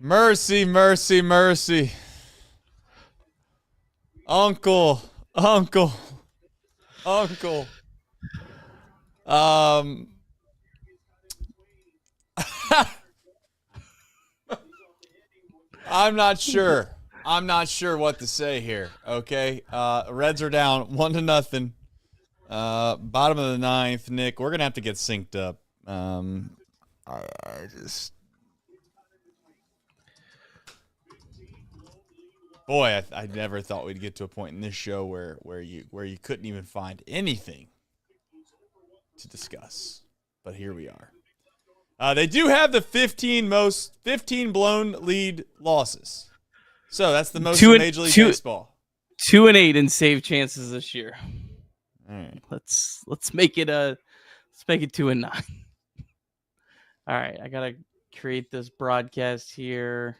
Mercy, mercy, mercy. Uncle. I'm not sure. I'm not sure what to say here. Okay. Reds are down 1-0. Bottom of the ninth, Nick. We're gonna have to get synced up. I just, boy, I never thought we'd get to a point in this show where you couldn't even find anything to discuss. But here we are. They do have the 15 blown lead losses. So that's the most in Major League Baseball. 2-8 in save chances this year. All right. Let's make it 2-9. All right, I gotta create this broadcast here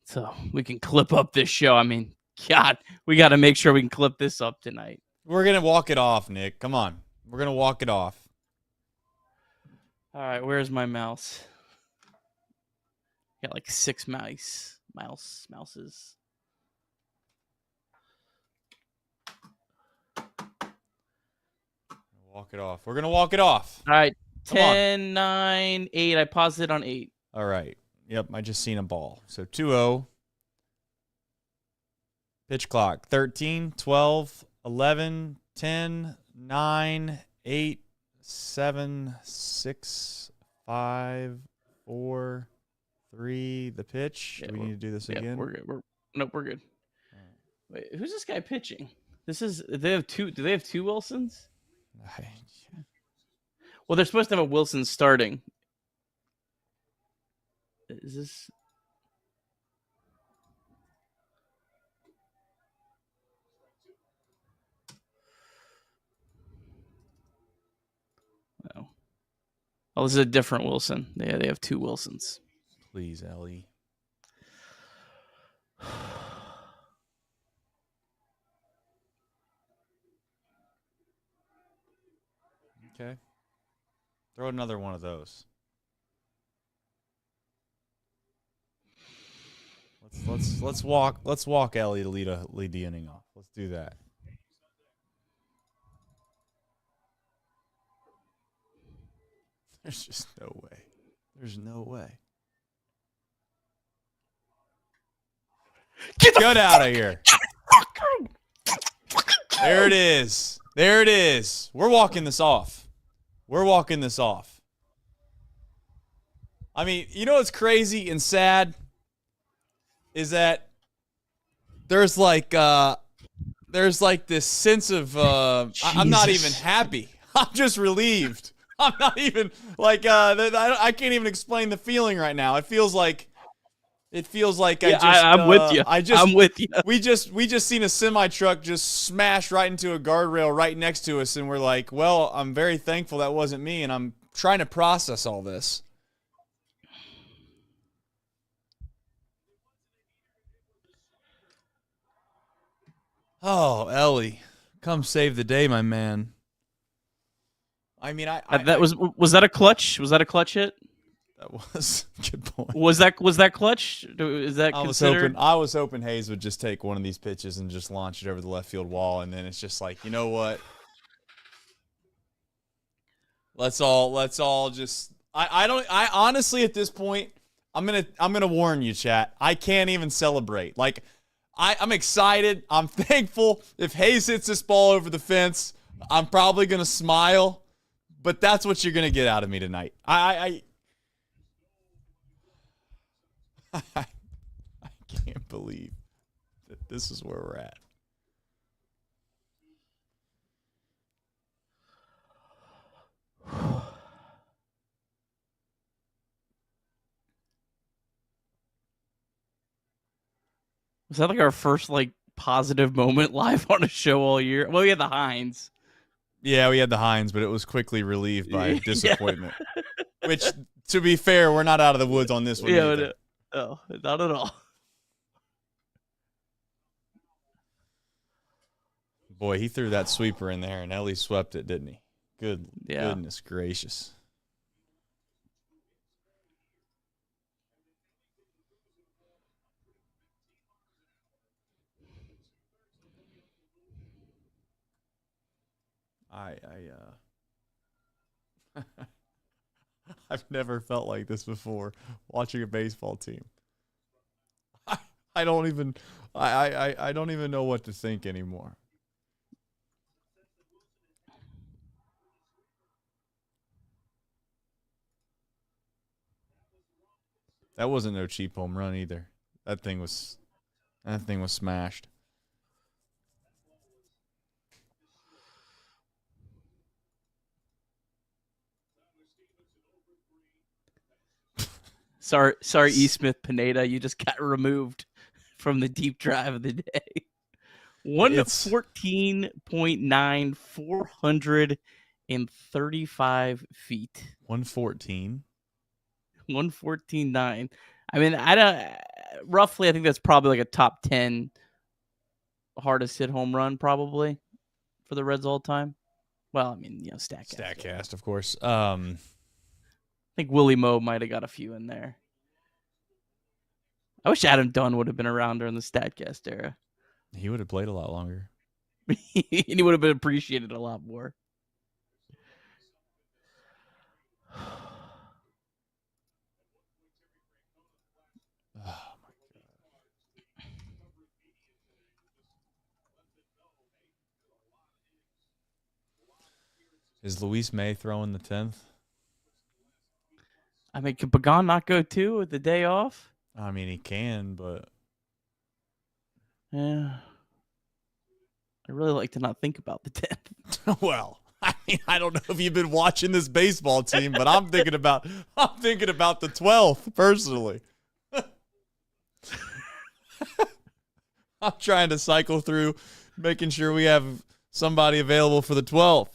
so we can clip up this show. I mean, God, we got to make sure we can clip this up tonight. We're gonna walk it off, Nick. Come on, we're gonna walk it off. All right, where's my mouse? Got like 6 mouses. Walk it off. We're gonna walk it off. All right, 10, 9, 8. I paused it on 8. All right. Yep, I just seen a ball. So 2-0. Pitch clock. 13, 12, 11, 10, 9, 8, 7, 6, 5, 4, 3. The pitch. Yeah, do we need to do this again? We're good. We're good. Wait, who's this guy pitching? Do they have two Wilsons? Well, they're supposed to have a Wilson starting. Is this? No. Oh, this is a different Wilson. Yeah, they have 2 Wilsons. Please, Elly. Okay. Throw another one of those. Let's walk Elly to lead the inning off. Let's do that. There's just no way. There's no way. Get out of here. There it is. There it is. We're walking this off. I mean, you know what's crazy and sad is that there's like this sense of I'm not even happy. I'm just relieved. I'm not even like I can't even explain the feeling right now. It feels like I'm with you. I'm with you. We just seen a semi truck just smash right into a guardrail right next to us, and we're like, well, I'm very thankful that wasn't me, and I'm trying to process all this. Oh, Elly, come save the day, my man. I mean, was that a clutch? Was that a clutch hit? That was a good point. Was that clutch? Is that considered? I was hoping Hayes would just take one of these pitches and just launch it over the left field wall, and then it's just like, you know what? Let's all just. I honestly at this point, I'm gonna warn you, chat. I can't even celebrate. Like, I'm excited. I'm thankful. If Hayes hits this ball over the fence, I'm probably gonna smile. But that's what you're gonna get out of me tonight. I can't believe that this is where we're at. Was that like our first like positive moment live on a show all year? Well, we had the Hines. Yeah, we had the Hines, but it was quickly relieved by disappointment. Which, to be fair, we're not out of the woods on this one either. No, not at all. Boy, he threw that sweeper in there, and Elly swept it, didn't he? Goodness gracious. I've never felt like this before watching a baseball team. I don't even I don't even know what to think anymore. That wasn't no cheap home run either. That thing was smashed. Sorry, E. Smith Pineda, you just got removed from the deep drive of the day. 114.9, 435 feet. 114. 114.9. I mean, I don't roughly. I think that's probably like a top 10 hardest hit home run, probably for the Reds all time. Well, I mean, Statcast, of course. I think Willie Moe might have got a few in there. I wish Adam Dunn would have been around during the Statcast era. He would have played a lot longer. And he would have been appreciated a lot more. Oh, my God. Is Luis May throwing the 10th? I mean, can Pagan not go too with the day off? I mean, he can, but... Yeah. I really like to not think about the 10th. Well, I mean, I don't know if you've been watching this baseball team, but I'm thinking about the 12th personally. I'm trying to cycle through making sure we have somebody available for the 12th.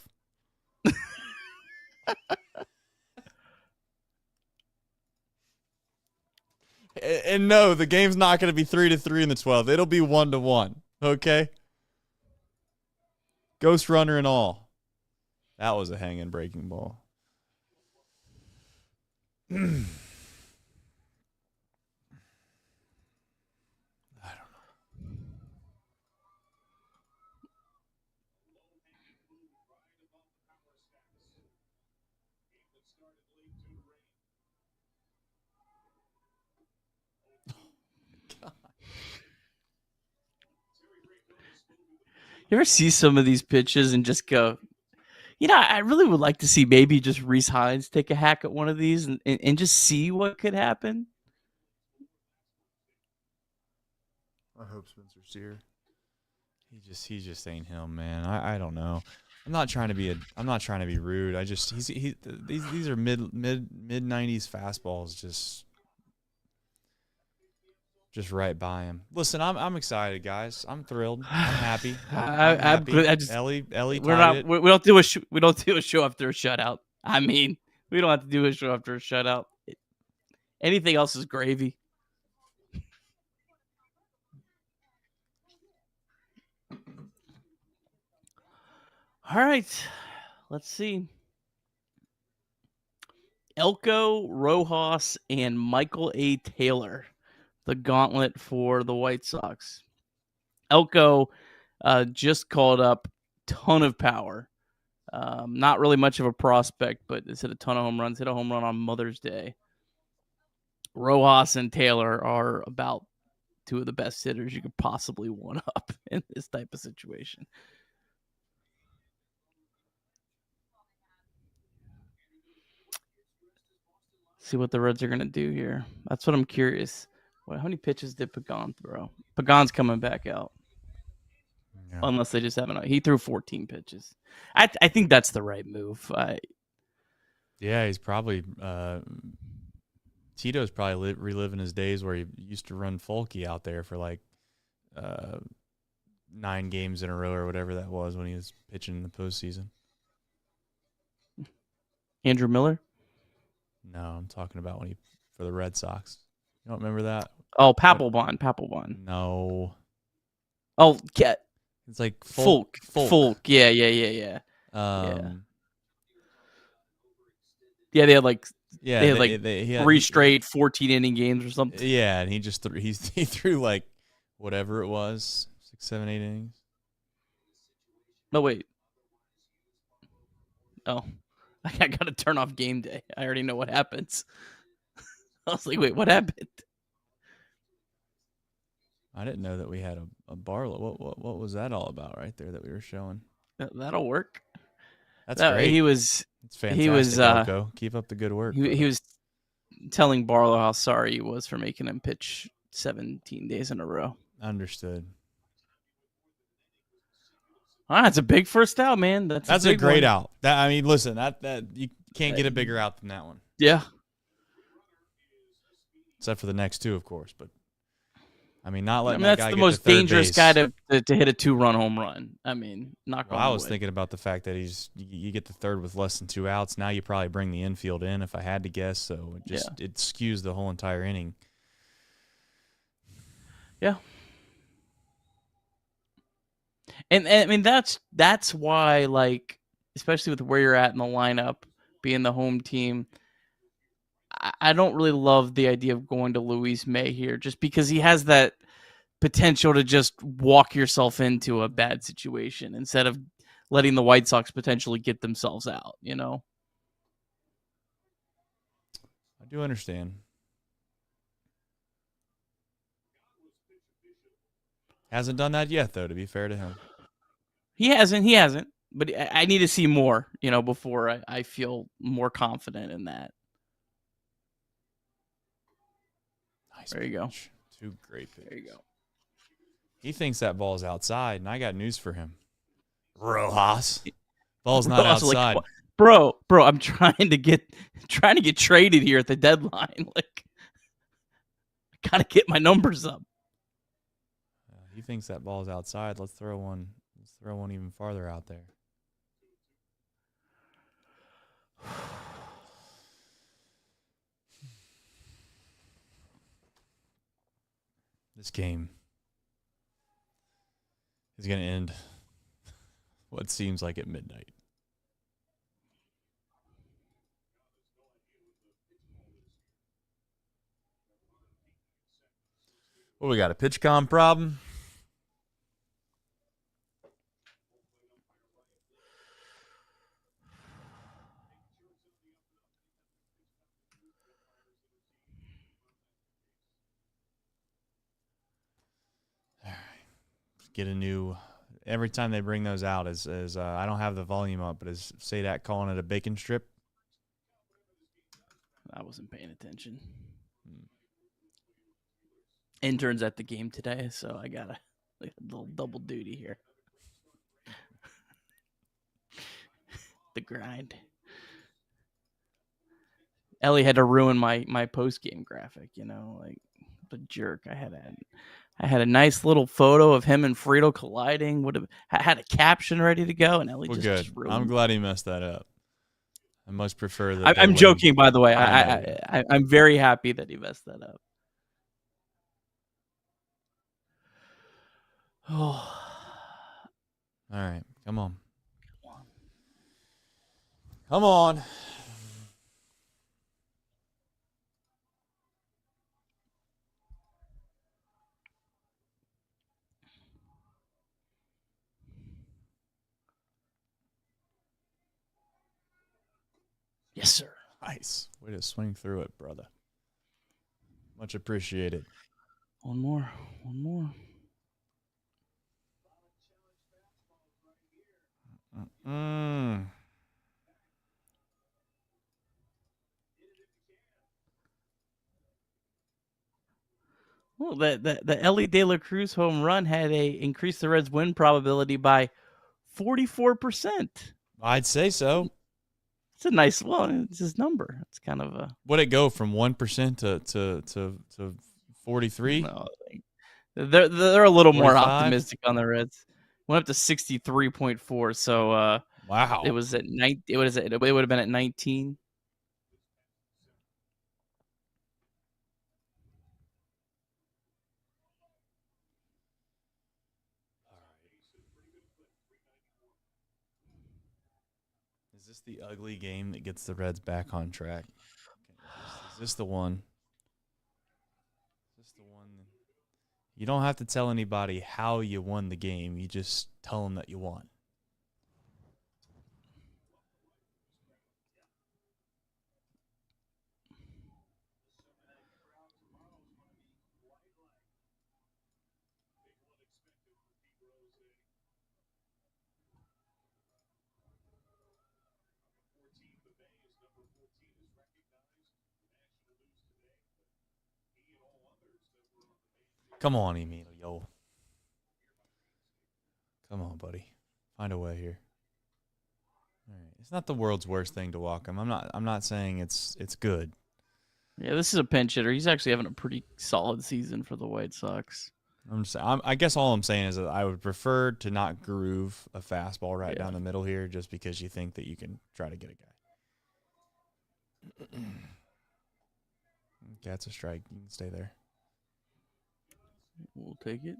And no, the game's not going to be 3-3 in the 12th. It'll be 1-1. Okay? Ghost runner and all. That was a hanging breaking ball. I don't know. You ever see some of these pitches and just go, I really would like to see maybe just Reese Hines take a hack at one of these and just see what could happen. I hope Spencer Steer. He just ain't him, man. I don't know. I'm not trying to be rude. I just these are mid 90s fastballs just right by him. Listen, I'm excited, guys. I'm thrilled. I'm happy. I'm happy. Elly we don't do a show after a shutout. I mean, we don't have to do a show after a shutout. Anything else is gravy. All right, let's see. Elko, Rojas, and Michael A. Taylor, the gauntlet for the White Sox. Elko just called up ton of power. Not really much of a prospect, but has hit a ton of home runs. Hit a home run on Mother's Day. Rojas and Taylor are about two of the best hitters you could possibly one up in this type of situation. See what the Reds are going to do here. That's what I'm curious. How many pitches did Pagan throw? Pagan's coming back out. Yeah. Unless they just haven't. He threw 14 pitches. I think that's the right move. Yeah, he's probably Tito's probably reliving his days where he used to run Folky out there for like 9 games in a row or whatever that was when he was pitching in the postseason. Andrew Miller? No, I'm talking about when he for the Red Sox. You don't remember that? Oh, Papelbon. No. Oh, yeah. It's like Folk. Yeah. Yeah, they had like three straight 14-inning games or something. Yeah, and he just he threw like whatever it was, 6, 7, 8 innings. No, wait. Oh, I got to turn off game day. I already know what happens. I was like, wait, what happened? I didn't know that we had a Barlow. What was that all about right there that we were showing? That'll work. That's great. It's fantastic, Elko. Keep up the good work. He was telling Barlow how sorry he was for making him pitch 17 days in a row. Understood. That's a big first out, man. That's a great out. Listen, that you can't get a bigger out than that one. Yeah. Except for the next two, of course, but not letting that guy that's the get most to third dangerous base. guy to hit a 2-run home run. Knock on I was wood. thinking about the fact that you get the third with less than 2 outs. Now you probably bring the infield in, if I had to guess. So it skews the whole entire inning. Yeah. And that's why, like, especially with where you're at in the lineup, being the home team, I don't really love the idea of going to Luis May here, just because he has that potential to just walk yourself into a bad situation instead of letting the White Sox potentially get themselves out, I do understand. Hasn't done that yet, though, to be fair to him. He hasn't. But I need to see more, before I feel more confident in that. Nice there you go. 2 great pitches. There you go. He thinks that ball's outside, and I got news for him. Rojas. Ball's not outside. Like, bro, I'm trying to get traded here at the deadline. Like, I gotta get my numbers up. He thinks that ball's outside. Let's throw one even farther out there. This game is going to end what seems like at midnight. Well, we got a pitch com problem. All right. Get a new. Every time they bring those out, I don't have the volume up, but is Sadat calling it a bacon strip? I wasn't paying attention. Intern's at the game today, so I got a little double duty here. The grind. Elly had to ruin my post game graphic, like the jerk. I had a nice little photo of him and Frito colliding. I had a caption ready to go, and Elly just ruined. I'm glad he messed that up. I much prefer that. I'm joking, by the way. I'm very happy that he messed that up. Oh. All right, come on. Come on. Yes, sir. Nice. Way to swing through it, brother. Much appreciated. One more. Well, the Elly De La Cruz home run had increased the Reds' win probability by 44%. I'd say so. It's a nice one. It's his number. It's kind of a. Would it go from 1% to 43? No, they're a little 45? more optimistic on the Reds. Went up to 63.4. So wow, it was at 9. It would have been at 19. Is this the ugly game that gets the Reds back on track? Is this the one? You don't have to tell anybody how you won the game. You just tell them that you won. Come on, Emilio. Come on, buddy. Find a way here. All right. It's not the world's worst thing to walk him. I'm not saying it's good. Yeah, this is a pinch hitter. He's actually having a pretty solid season for the White Sox. I guess all I'm saying is that I would prefer to not groove a fastball right down the middle here, just because you think that you can try to get a guy. Okay, that's a strike. You can stay there. We'll take it.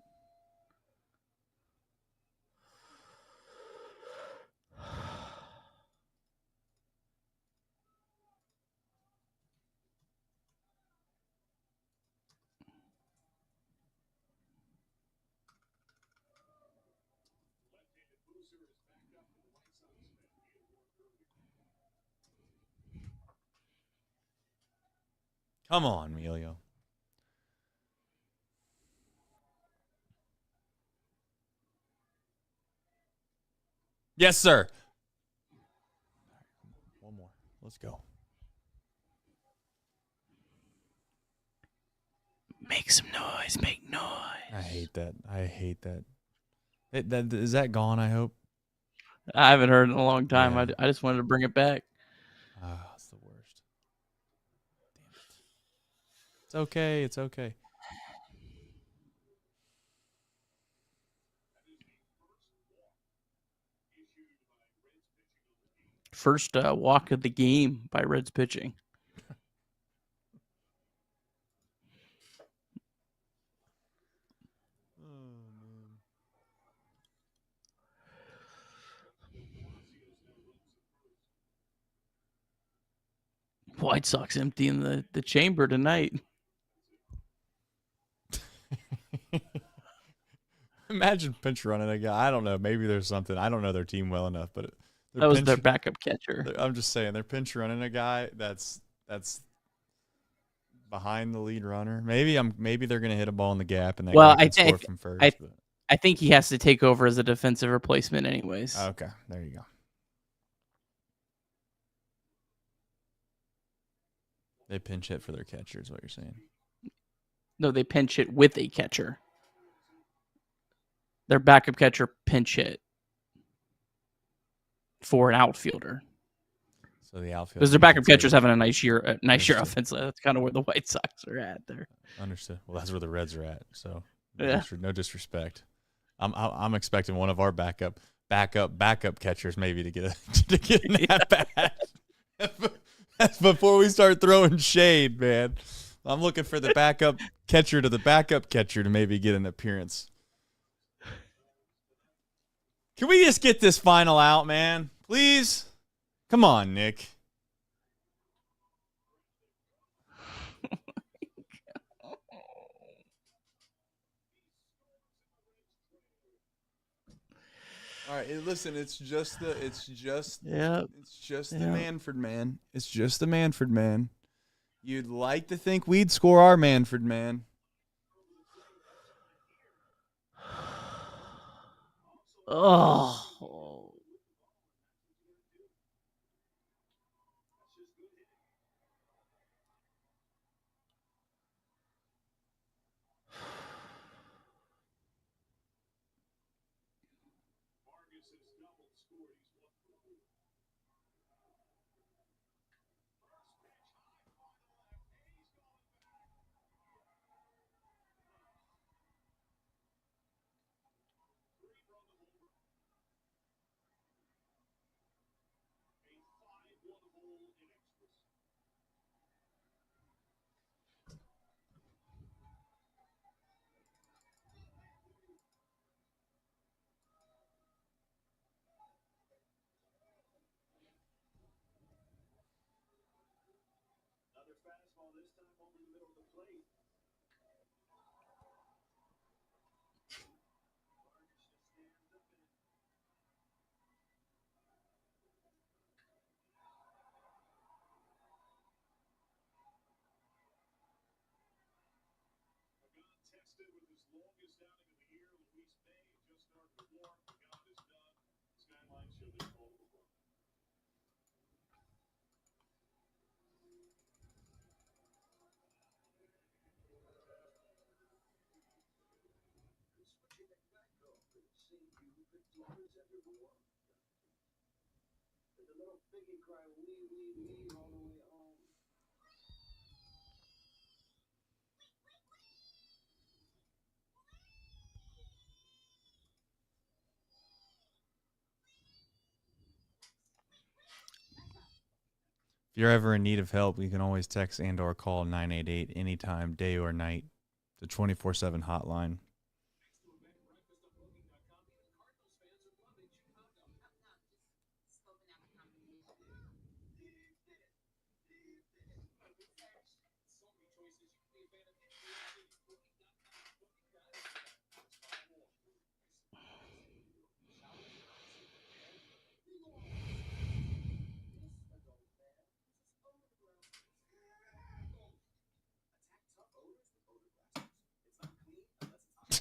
Come on, Emilio. Yes, sir. One more. Let's go. Make some noise. Make noise. I hate that. Is that gone, I hope? I haven't heard it in a long time. Yeah. I just wanted to bring it back. It's the worst. Damn it. It's okay. It's okay. First walk of the game by Reds pitching. White Sox emptying the chamber tonight. Imagine pinch running a guy. I don't know. Maybe there's something. I don't know their team well enough, but That was their backup catcher. I'm just saying they're pinch running a guy that's behind the lead runner. Maybe they're gonna hit a ball in the gap and that guy can score from first. I think he has to take over as a defensive replacement, anyways. Okay, there you go. They pinch hit for their catcher, is what you're saying. No, they pinch hit with a catcher. Their backup catcher pinch hit for an outfielder. So the outfielder, because their backup catcher's having a nice year offense. That's kind of where the White Sox are at there. Understood. Well, that's where the Reds are at. So yeah. No disrespect. I'm expecting one of our backup catchers maybe to get an at bat before we start throwing shade, man. I'm looking for the backup catcher to maybe get an appearance. Can we just get this final out, man? Please? Come on, Nick. All right, listen, it's just the Manfred man. It's just the Manfred man. You'd like to think we'd score our Manfred man. Oh. If you're ever in need of help, you can always text and or call 988 anytime, day or night, the 24/7 hotline.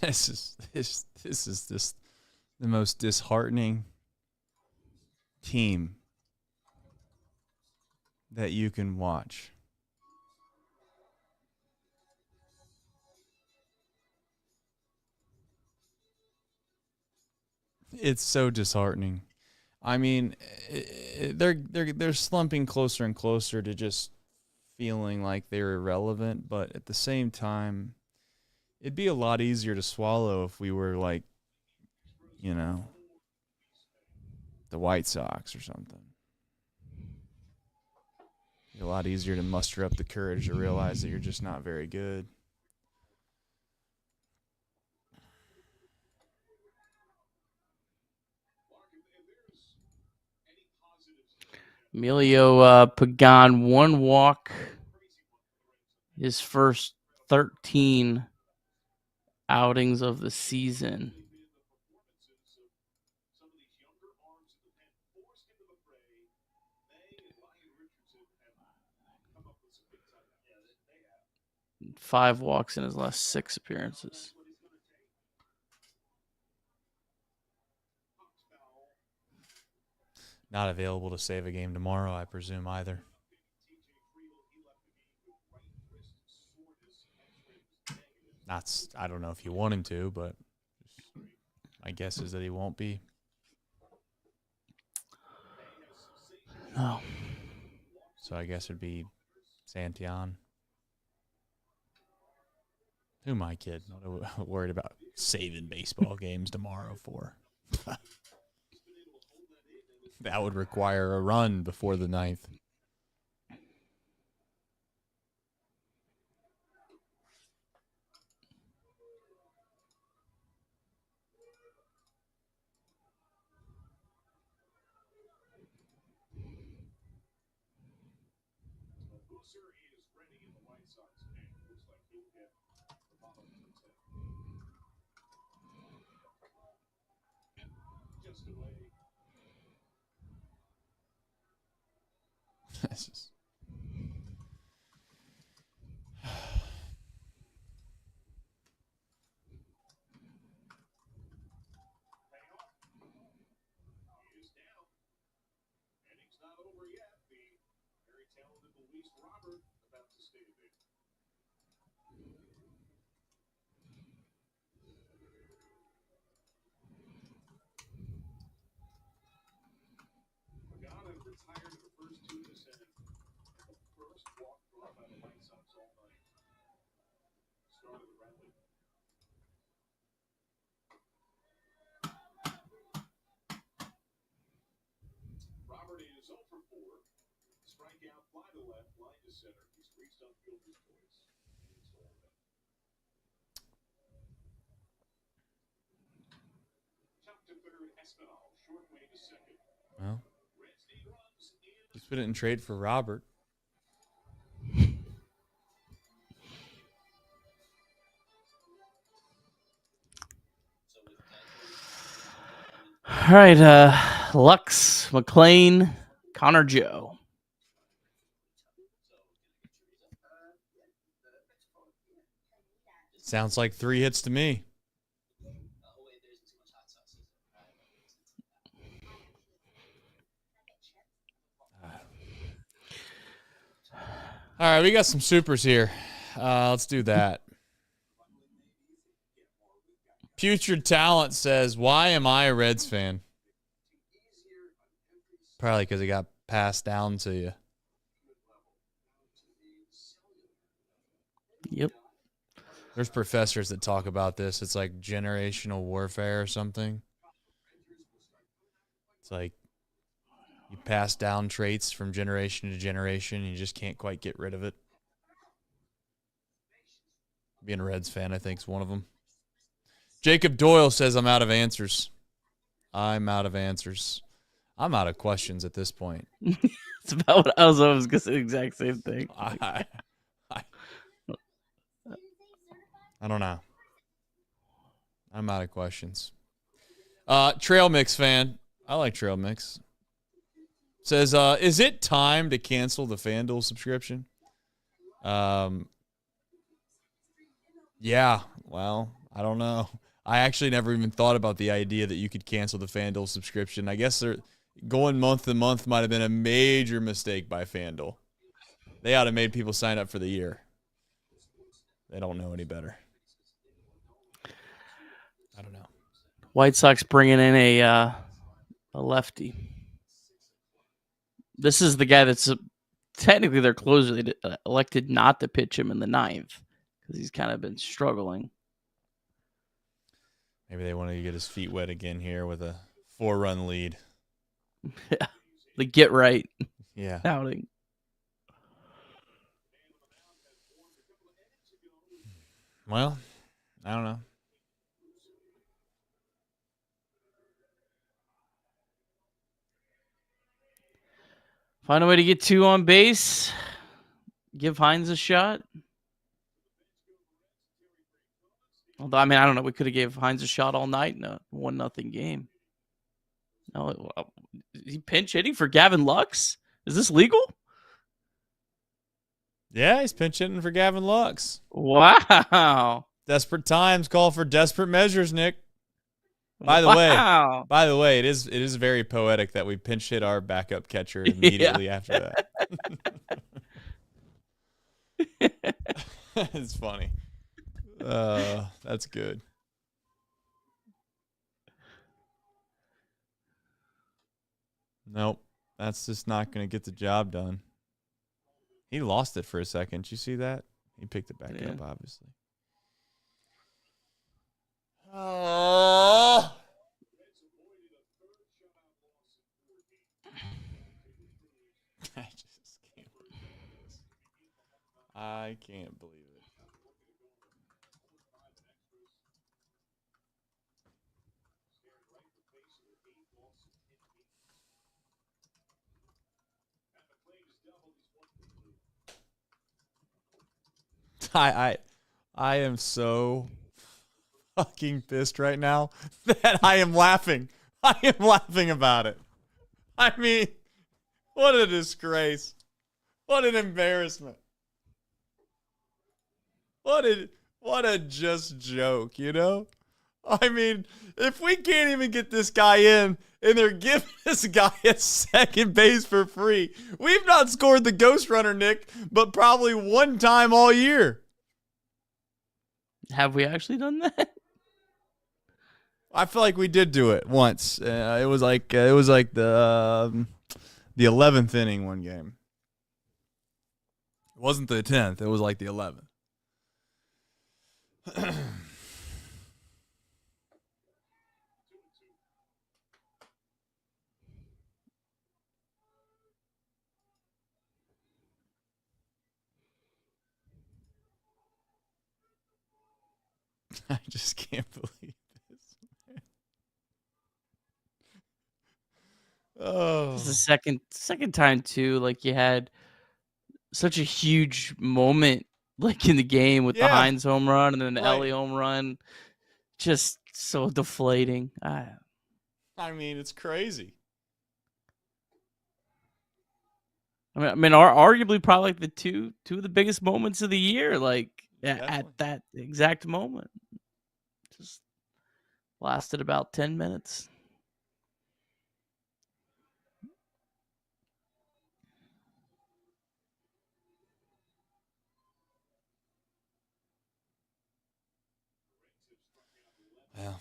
This is just the most disheartening team that you can watch. It's so disheartening. I mean, they're slumping closer and closer to just feeling like they're irrelevant, but at the same time, it'd be a lot easier to swallow if we were like, you know, the White Sox or something. It'd be a lot easier to muster up the courage to realize that you're just not very good. Emilio Pagan, 1 walk, his first 13 outings of the season. Five walks in his last 6 appearances. Not available to save a game tomorrow, I presume, either. I don't know if you want him to, but my guess is that he won't be. No. So I guess it'd be Santillan. Who am I kidding? Not worried about saving baseball games tomorrow for. That would require a run before the 9th. This is... Well, just put it in trade for Robert. All right, Lux, McLean, Connor Joe. Sounds like 3 hits to me. All right, we got some supers here. Let's do that. Putrid Talent says, why am I a Reds fan? Probably because it got passed down to you. Yep. There's professors that talk about this. It's like generational warfare or something. It's like you pass down traits from generation to generation and you just can't quite get rid of it. Being a Reds fan, I think, is one of them. Jacob Doyle says, I'm out of answers. I'm out of answers. I'm out of questions at this point. It's about what I was going to say the exact same thing. I don't know. I'm out of questions. Trail Mix fan. I like Trail Mix. Says, is it time to cancel the FanDuel subscription? Yeah, well, I don't know. I actually never even thought about the idea that you could cancel the FanDuel subscription. I guess going month to month might have been a major mistake by FanDuel. They ought to have made people sign up for the year. They don't know any better. I don't know. White Sox bringing in a lefty. This is the guy that's technically their closer. They elected not to pitch him in the 9th because he's kind of been struggling. Maybe they wanted to get his feet wet again here with a 4-run lead. Yeah, the get right. Yeah. Outing. Well, I don't know. Find a way to get 2 on base. Give Hines a shot. Although, I mean, I don't know. We could have gave Hines a shot all night in a 1-0 game. No, is he pinch hitting for Gavin Lux? Is this legal? Yeah, he's pinch hitting for Gavin Lux. Wow. Desperate times call for desperate measures, Nick. By the way, it is very poetic that we pinch hit our backup catcher immediately after that. It's funny. That's good. Nope, that's just not going to get the job done. He lost it for a second. Did you see that? He picked it back up, obviously. Oh. I just can't believe this. I can't believe it. I am so fucking pissed right now that I am laughing. I am laughing about it. I mean, what a disgrace. What an embarrassment. What a just joke, you know? I mean, if we can't even get this guy in and they're giving this guy at second base for free, we've not scored the ghost runner, Nick, but probably one time all year. Have we actually done that? I feel like we did do it once. It was like the 11th inning one game. It wasn't the 10th. It was like the 11th. I just can't believe this. Oh, This is the second time too. Like you had such a huge moment, like in the game with the Hines home run and then the Elly home run. Just so deflating. I mean, it's crazy. I mean, arguably probably like the two of the biggest moments of the year. Like at that exact moment, just lasted about 10 minutes. Well,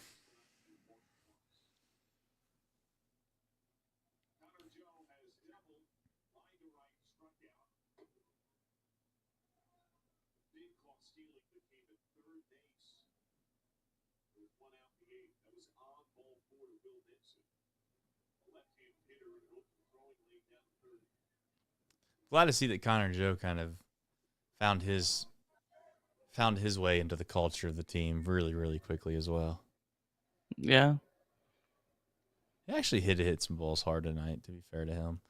Glad to see that Connor Joe kind of found his way into the culture of the team really, really quickly as well. Yeah. He actually hit some balls hard tonight, to be fair to him.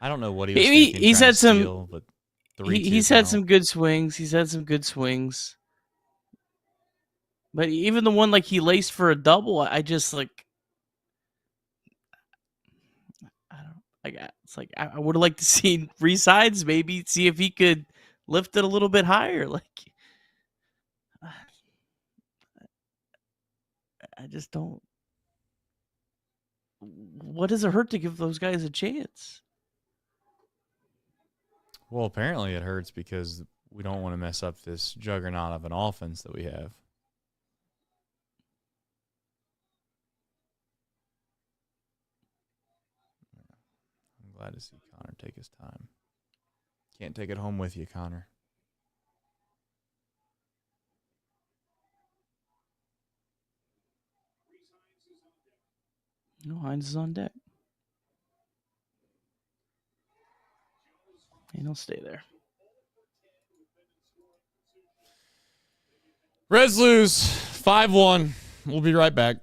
I don't know what he was thinking. He's had some steal, but he's had some good swings. He's had some good swings. But even the one like he laced for a double, I just like it's like I would have liked to see three sides, maybe see if he could lift it a little bit higher. Like, I just don't. What does it hurt to give those guys a chance? Well, apparently it hurts because we don't want to mess up this juggernaut of an offense that we have. Glad to see Connor take his time. Can't take it home with you, Connor. No, Hines is on deck. And he'll stay there. Reds lose 5-1. We'll be right back.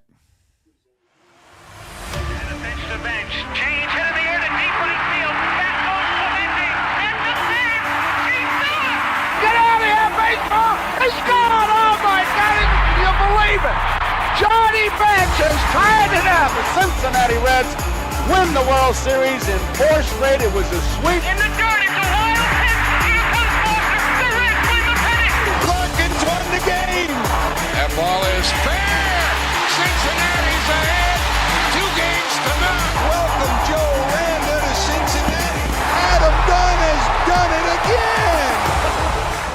Johnny Bench has tied it up. The Cincinnati Reds win the World Series in four straight. It was a sweep. In the dirt, it's a wild pitch. Here comes Foster. The Reds win the pennant. Larkins won the game. That ball is fair. Cincinnati's ahead. 2 games to none. Welcome Joe Randa to Cincinnati. Adam Dunn has done it again.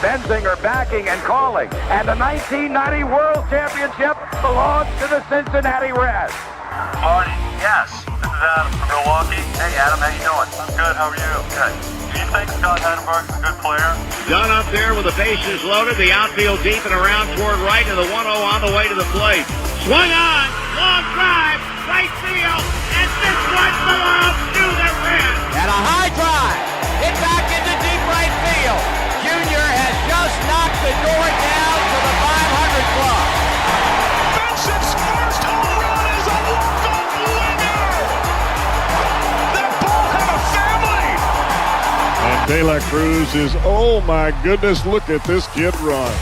Benzinger backing and calling, and the 1990 World Championship belongs to the Cincinnati Reds. Marty, yes. This is Adam from Milwaukee. Hey, Adam, how you doing? I'm good. How are you? Good. Do you think Scott Chatterbox is a good player? Dunn up there with the bases loaded, the outfield deep and around toward right, and the 1-0 on the way to the plate. Swung on, long drive, right field, and this one belongs to the Reds. And a high drive. Hit back into deep right field. Junior has just knocked the door down to the 500 club. Benson's first home run is a walk-off winner. That ball had a family. And De La Cruz is, oh my goodness, look at this kid run.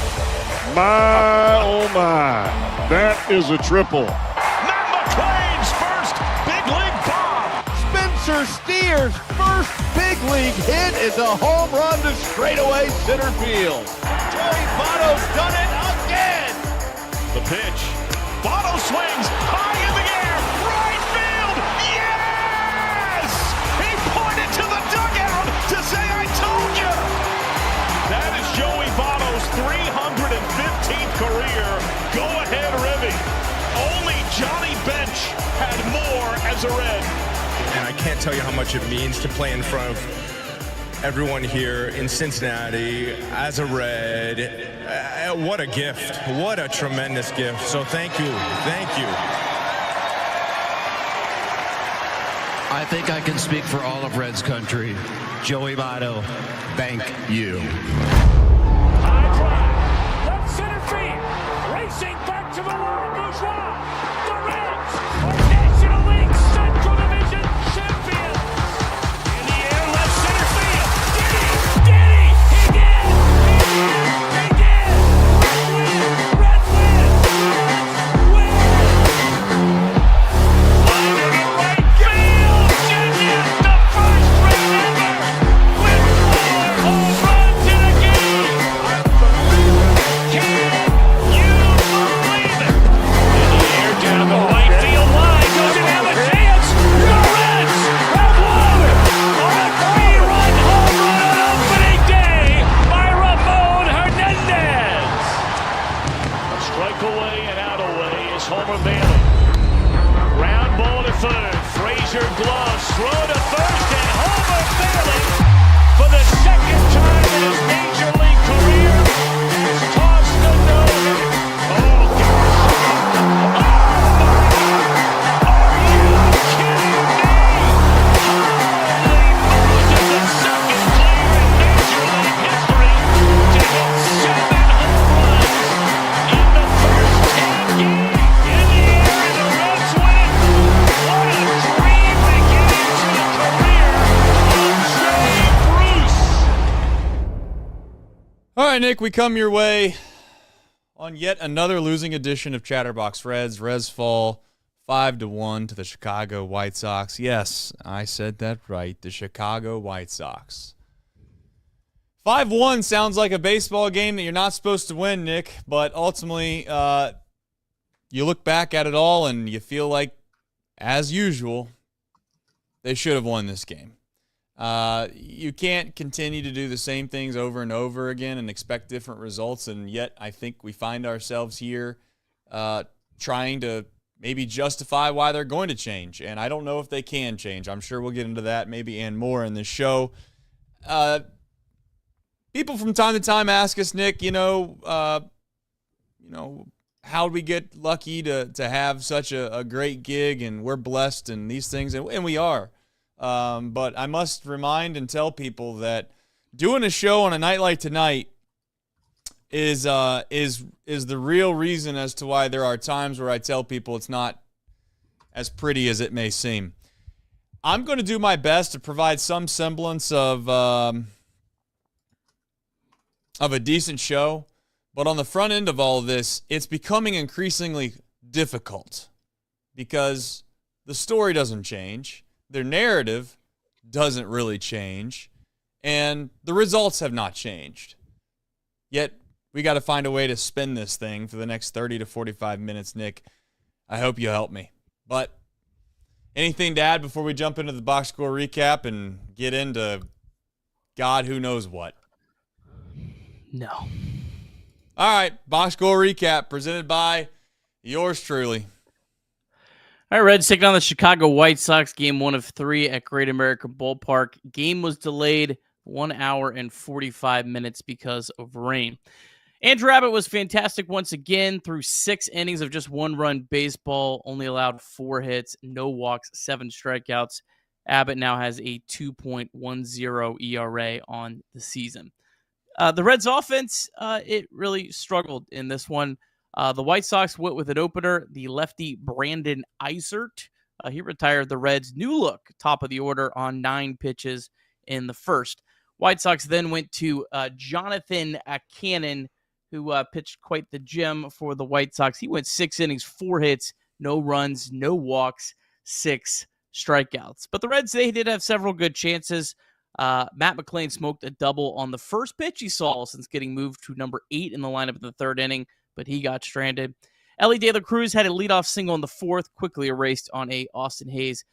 My, oh my, that is a triple. Matt McClain's first big league bomb. Spencer Steer's first big league hit is a home run to straightaway center field. Joey Votto's done it again. The pitch. Votto swings high in the air. Right field. Yes! He pointed to the dugout to say, I told you. That is Joey Votto's 315th career go-ahead ribby. Only Johnny Bench had more as a Red. And I can't tell you how much it means to play in front of everyone here in Cincinnati as a Red. What a gift. What a tremendous gift. So thank you. Thank you. I think I can speak for all of Reds country. Joey Votto, thank you. High drive. Left center field. Racing back to the Laurent Bourgeois. The Reds are National League Central Division champions. In the air, left center field. Did he? He did. He did. Reds win. Line to right field. Genius, the first Red ever with 4 home runs in a game. Can you believe it? In the air, All right, Nick, we come your way on yet another losing edition of Chatterbox Reds. Reds fall 5-1 to the Chicago White Sox. Yes, I said that right. The Chicago White Sox. 5-1 sounds like a baseball game that you're not supposed to win, Nick, but ultimately you look back at it all and you feel like, as usual, they should have won this game. You can't continue to do the same things over and over again and expect different results, and yet I think we find ourselves here trying to maybe justify why they're going to change, and I don't know if they can change. I'm sure we'll get into that maybe and more in this show. People from time to time ask us, Nick, how'd we get lucky to have such a great gig, and we're blessed and these things, and we are. But I must remind and tell people that doing a show on a night like tonight is the real reason as to why there are times where I tell people it's not as pretty as it may seem. I'm going to do my best to provide some semblance of a decent show, but on the front end of all of this, it's becoming increasingly difficult because the story doesn't change. Their narrative doesn't really change, and the results have not changed. Yet, we got to find a way to spin this thing for the next 30 to 45 minutes, Nick. I hope you help me. But anything to add before we jump into the box score recap and get into God who knows what? No. All right, box score recap presented by yours truly. All right, Reds taking on the Chicago White Sox, game 1 of 3 at Great American Ballpark. Game was delayed 1 hour and 45 minutes because of rain. Andrew Abbott was fantastic once again through 6 innings of just 1-run baseball, only allowed 4 hits, no walks, 7 strikeouts. Abbott now has a 2.10 ERA on the season. The Reds offense, it really struggled in this one. The White Sox went with an opener, the lefty Brandon Eisert. He retired the Reds' new look, top of the order, on 9 pitches in the first. White Sox then went to Jonathan Cannon, who pitched quite the gem for the White Sox. He went 6 innings, 4 hits, no runs, no walks, 6 strikeouts. But the Reds, they did have several good chances. Matt McClain smoked a double on the first pitch he saw since getting moved to number 8 in the lineup in the 3rd inning, but he got stranded. Elly Cruz had a leadoff single in the 4th, quickly erased on a Austin Hayes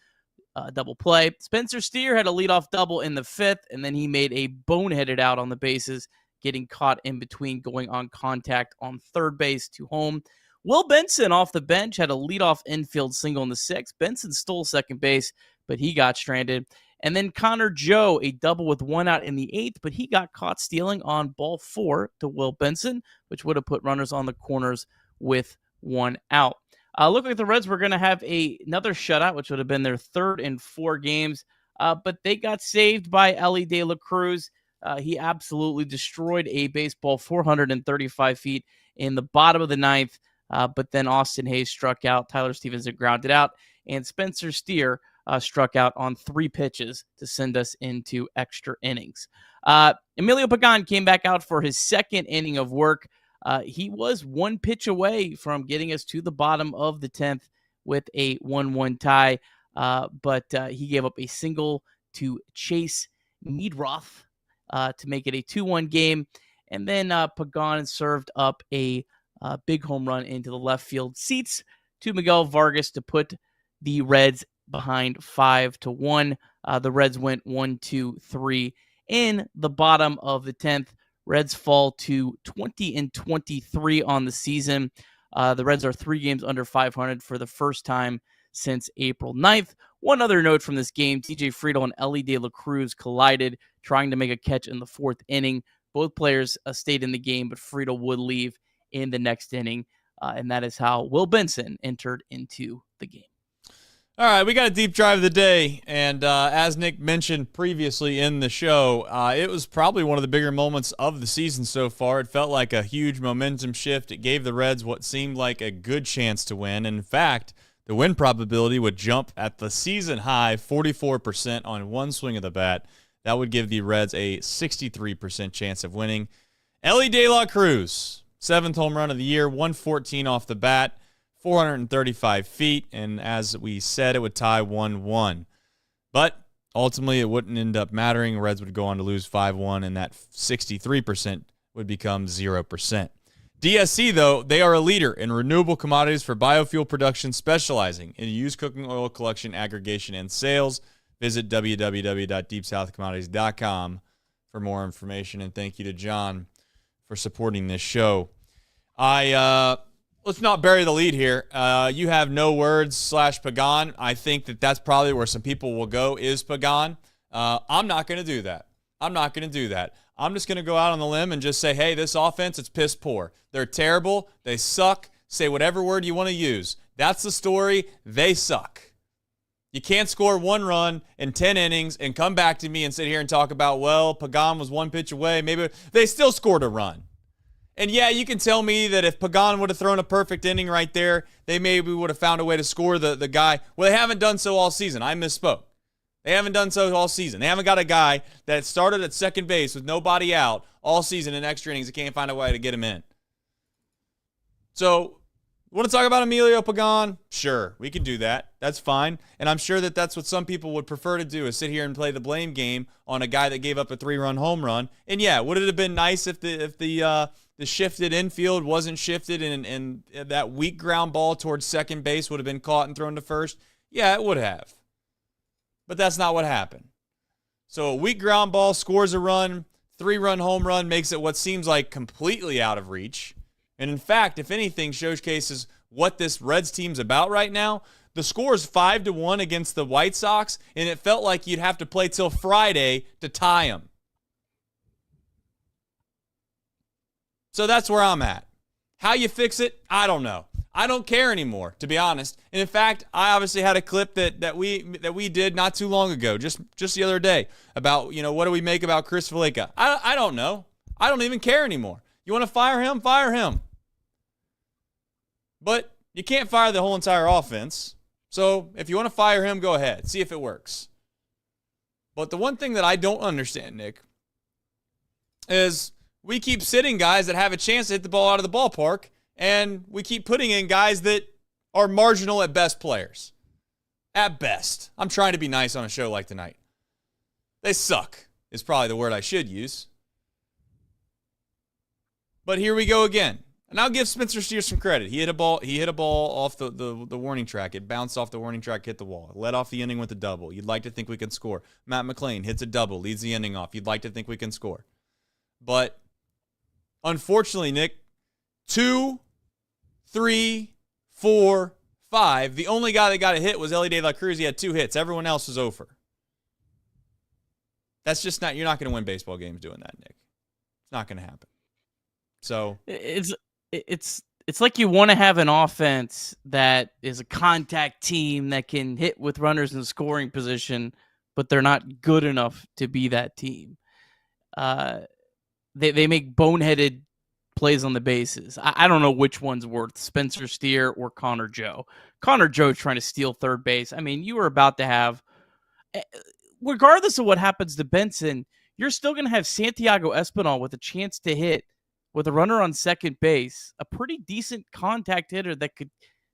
double play. Spencer Steer had a leadoff double in the 5th, and then he made a boneheaded out on the bases, getting caught in between going on contact on 3rd base to home. Will Benson off the bench had a leadoff infield single in the 6th. Benson stole 2nd base, but he got stranded. And then Connor Joe, a double with 1 out in the 8th, but he got caught stealing on ball 4 to Will Benson, which would have put runners on the corners with 1 out. Looked like the Reds were going to have another shutout, which would have been their 3rd in 4 games, but they got saved by Elly Cruz. He absolutely destroyed a baseball 435 feet in the bottom of the 9th, but then Austin Hayes struck out, Tyler Stevenson grounded out, and Spencer Steer struck out on 3 pitches to send us into extra innings. Emilio Pagan came back out for his 2nd inning of work. He was 1 pitch away from getting us to the bottom of the 10th with a 1-1 tie, but he gave up a single to Chase Meadroth to make it a 2-1 game. And then Pagan served up a big home run into the left field seats to Miguel Vargas to put the Reds behind 5-1. The Reds went 1-2-3 in the bottom of the 10th. Reds fall to 20-23 on the season. The Reds are 3 games under 500 for the first time since April 9th. One other note from this game, TJ Friedl and Elly Cruz collided, trying to make a catch in the 4th inning. Both players stayed in the game, but Friedl would leave in the next inning, and that is how Will Benson entered into the game. All right, we got a deep drive of the day, and as Nick mentioned previously in the show, it was probably one of the bigger moments of the season so far. It felt like a huge momentum shift. It gave the Reds what seemed like a good chance to win. In fact, the win probability would jump at the season high 44% on one swing of the bat. That would give the Reds a 63% chance of winning. Elly De La Cruz, 7th home run of the year, 114 off the bat, 435 feet, and as we said, it would tie 1-1. But ultimately, it wouldn't end up mattering. The Reds would go on to lose 5-1, and that 63% would become 0%. DSC, though, they are a leader in renewable commodities for biofuel production, specializing in used cooking oil collection, aggregation, and sales. Visit www.deepsouthcommodities.com for more information, and thank you to John for supporting this show. Let's not bury the lead here. You have no words / Pagan. I think that's probably where some people will go is Pagan. I'm not going to do that. I'm just going to go out on the limb and just say, hey, this offense, it's piss poor. They're terrible. They suck. Say whatever word you want to use. That's the story. They suck. You can't score 1 run in 10 innings and come back to me and sit here and talk about, well, Pagan was 1 pitch away. Maybe they still scored a run. And yeah, you can tell me that if Pagan would have thrown a perfect inning right there, they maybe would have found a way to score the guy. Well, they haven't done so all season. I misspoke. They haven't done so all season. They haven't got a guy that started at second base with nobody out all season in extra innings that can't find a way to get him in. So, want to talk about Emilio Pagan? Sure, we can do that. That's fine. And I'm sure that that's what some people would prefer to do, is sit here and play the blame game on a guy that gave up a 3-run home run. And yeah, would it have been nice if the shifted infield wasn't shifted and that weak ground ball towards second base would have been caught and thrown to first? Yeah, it would have. But that's not what happened. So a weak ground ball scores a run, 3-run home run makes it what seems like completely out of reach. And in fact, if anything, showcases what this Reds team's about right now. The score is 5-1 against the White Sox, and it felt like you'd have to play till Friday to tie them. So that's where I'm at. How you fix it, I don't know. I don't care anymore, to be honest. And in fact, I obviously had a clip that we did not too long ago, just the other day, about, what do we make about Chris Valleca? I don't know. I don't even care anymore. You want to fire him? Fire him. But you can't fire the whole entire offense. So if you want to fire him, go ahead. See if it works. But the one thing that I don't understand, Nick, is we keep sitting guys that have a chance to hit the ball out of the ballpark, and we keep putting in guys that are marginal at best players. At best. I'm trying to be nice on a show like tonight. They suck is probably the word I should use. But here we go again. And I'll give Spencer Steer some credit. He hit a ball off the warning track. It bounced off the warning track, hit the wall. It led off the inning with a double. You'd like to think we can score. Matt McClain hits a double, leads the inning off. You'd like to think we can score. But unfortunately, Nick, 2, 3, 4, 5. The only guy that got a hit was Elly De La Cruz. He had 2 hits. Everyone else was over. That's just not, you're not going to win baseball games doing that, Nick. It's not going to happen. So it's like you want to have an offense that is a contact team that can hit with runners in scoring position, but they're not good enough to be that team. They make boneheaded plays on the bases. I don't know which one's worth, Spencer Steer or Connor Joe. Connor Joe's trying to steal third base. I mean, you were about to have, regardless of what happens to Benson, you're still going to have Santiago Espinal with a chance to hit with a runner on second base, a pretty decent contact hitter that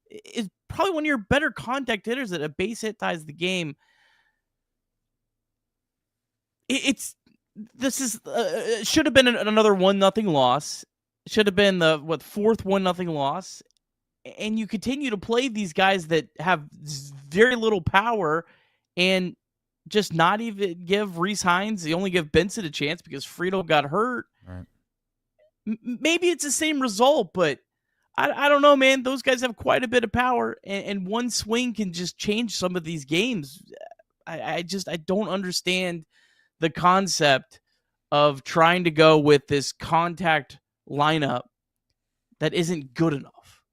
is probably one of your better contact hitters that a base hit ties the game. This should have been another 1-0 loss. Should have been the fourth 1-0 loss. And you continue to play these guys that have very little power and just not even give Rhys Hines. You only give Benson a chance because Friedel got hurt. Right. Maybe it's the same result, but I don't know, man. Those guys have quite a bit of power, and one swing can just change some of these games. I don't understand the concept of trying to go with this contact lineup that isn't good enough.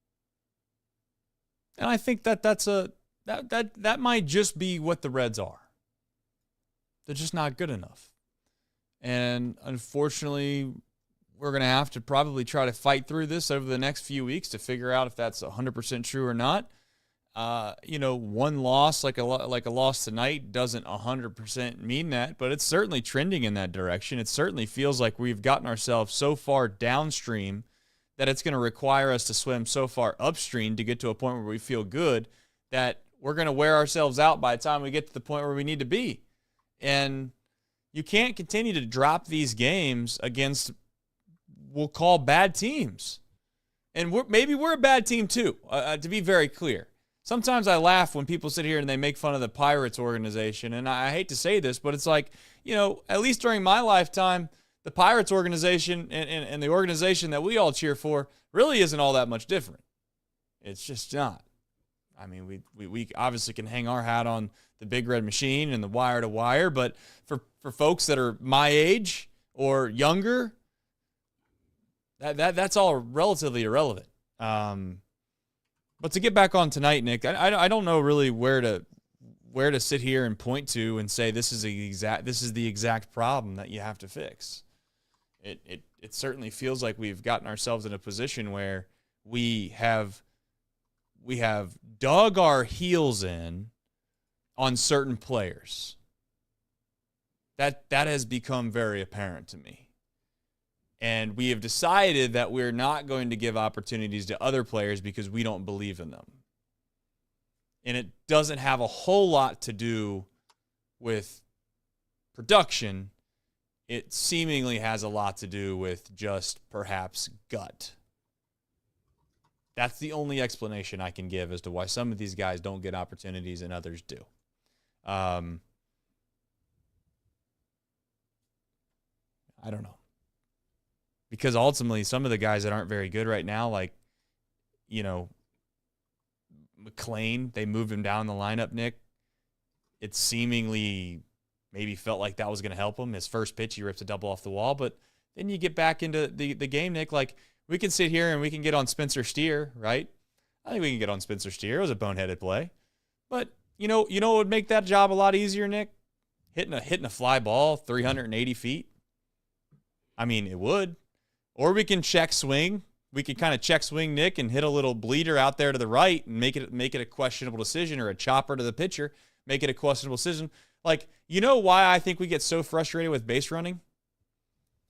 And I think that might just be what the Reds are. They're just not good enough. And unfortunately, we're going to have to probably try to fight through this over the next few weeks to figure out if that's 100% true or not. one loss like a loss tonight doesn't 100% mean that, but it's certainly trending in that direction. It certainly feels like we've gotten ourselves so far downstream that it's going to require us to swim so far upstream to get to a point where we feel good that we're going to wear ourselves out by the time we get to the point where we need to be. And you can't continue to drop these games against, we'll call, bad teams. And maybe we're a bad team too, to be very clear. Sometimes I laugh when people sit here and they make fun of the Pirates organization. And I hate to say this, but it's like, at least during my lifetime, the Pirates organization and the organization that we all cheer for really isn't all that much different. It's just not. I mean, we obviously can hang our hat on the Big Red Machine and the wire to wire, but for folks that are my age or younger, that's all relatively irrelevant. But to get back on tonight, Nick, I don't know really where to sit here and point to and say this is the exact problem that you have to fix. It certainly feels like we've gotten ourselves in a position where we have dug our heels in on certain players. That has become very apparent to me. And we have decided that we're not going to give opportunities to other players because we don't believe in them. And it doesn't have a whole lot to do with production. It seemingly has a lot to do with just perhaps gut. That's the only explanation I can give as to why some of these guys don't get opportunities and others do. I don't know. Because ultimately, some of the guys that aren't very good right now, like, McClain, they moved him down the lineup, Nick. It seemingly maybe felt like that was going to help him. His first pitch, he rips a double off the wall. But then you get back into the game, Nick. Like, we can sit here and we can get on Spencer Steer, right? I think we can get on Spencer Steer. It was a boneheaded play. But, you know what would make that job a lot easier, Nick? Hitting a fly ball 380 feet. I mean, it would. Or we can check swing. We could kind of check swing Nick and hit a little bleeder out there to the right and make it a questionable decision, or a chopper to the pitcher, make it a questionable decision. Like, why I think we get so frustrated with base running?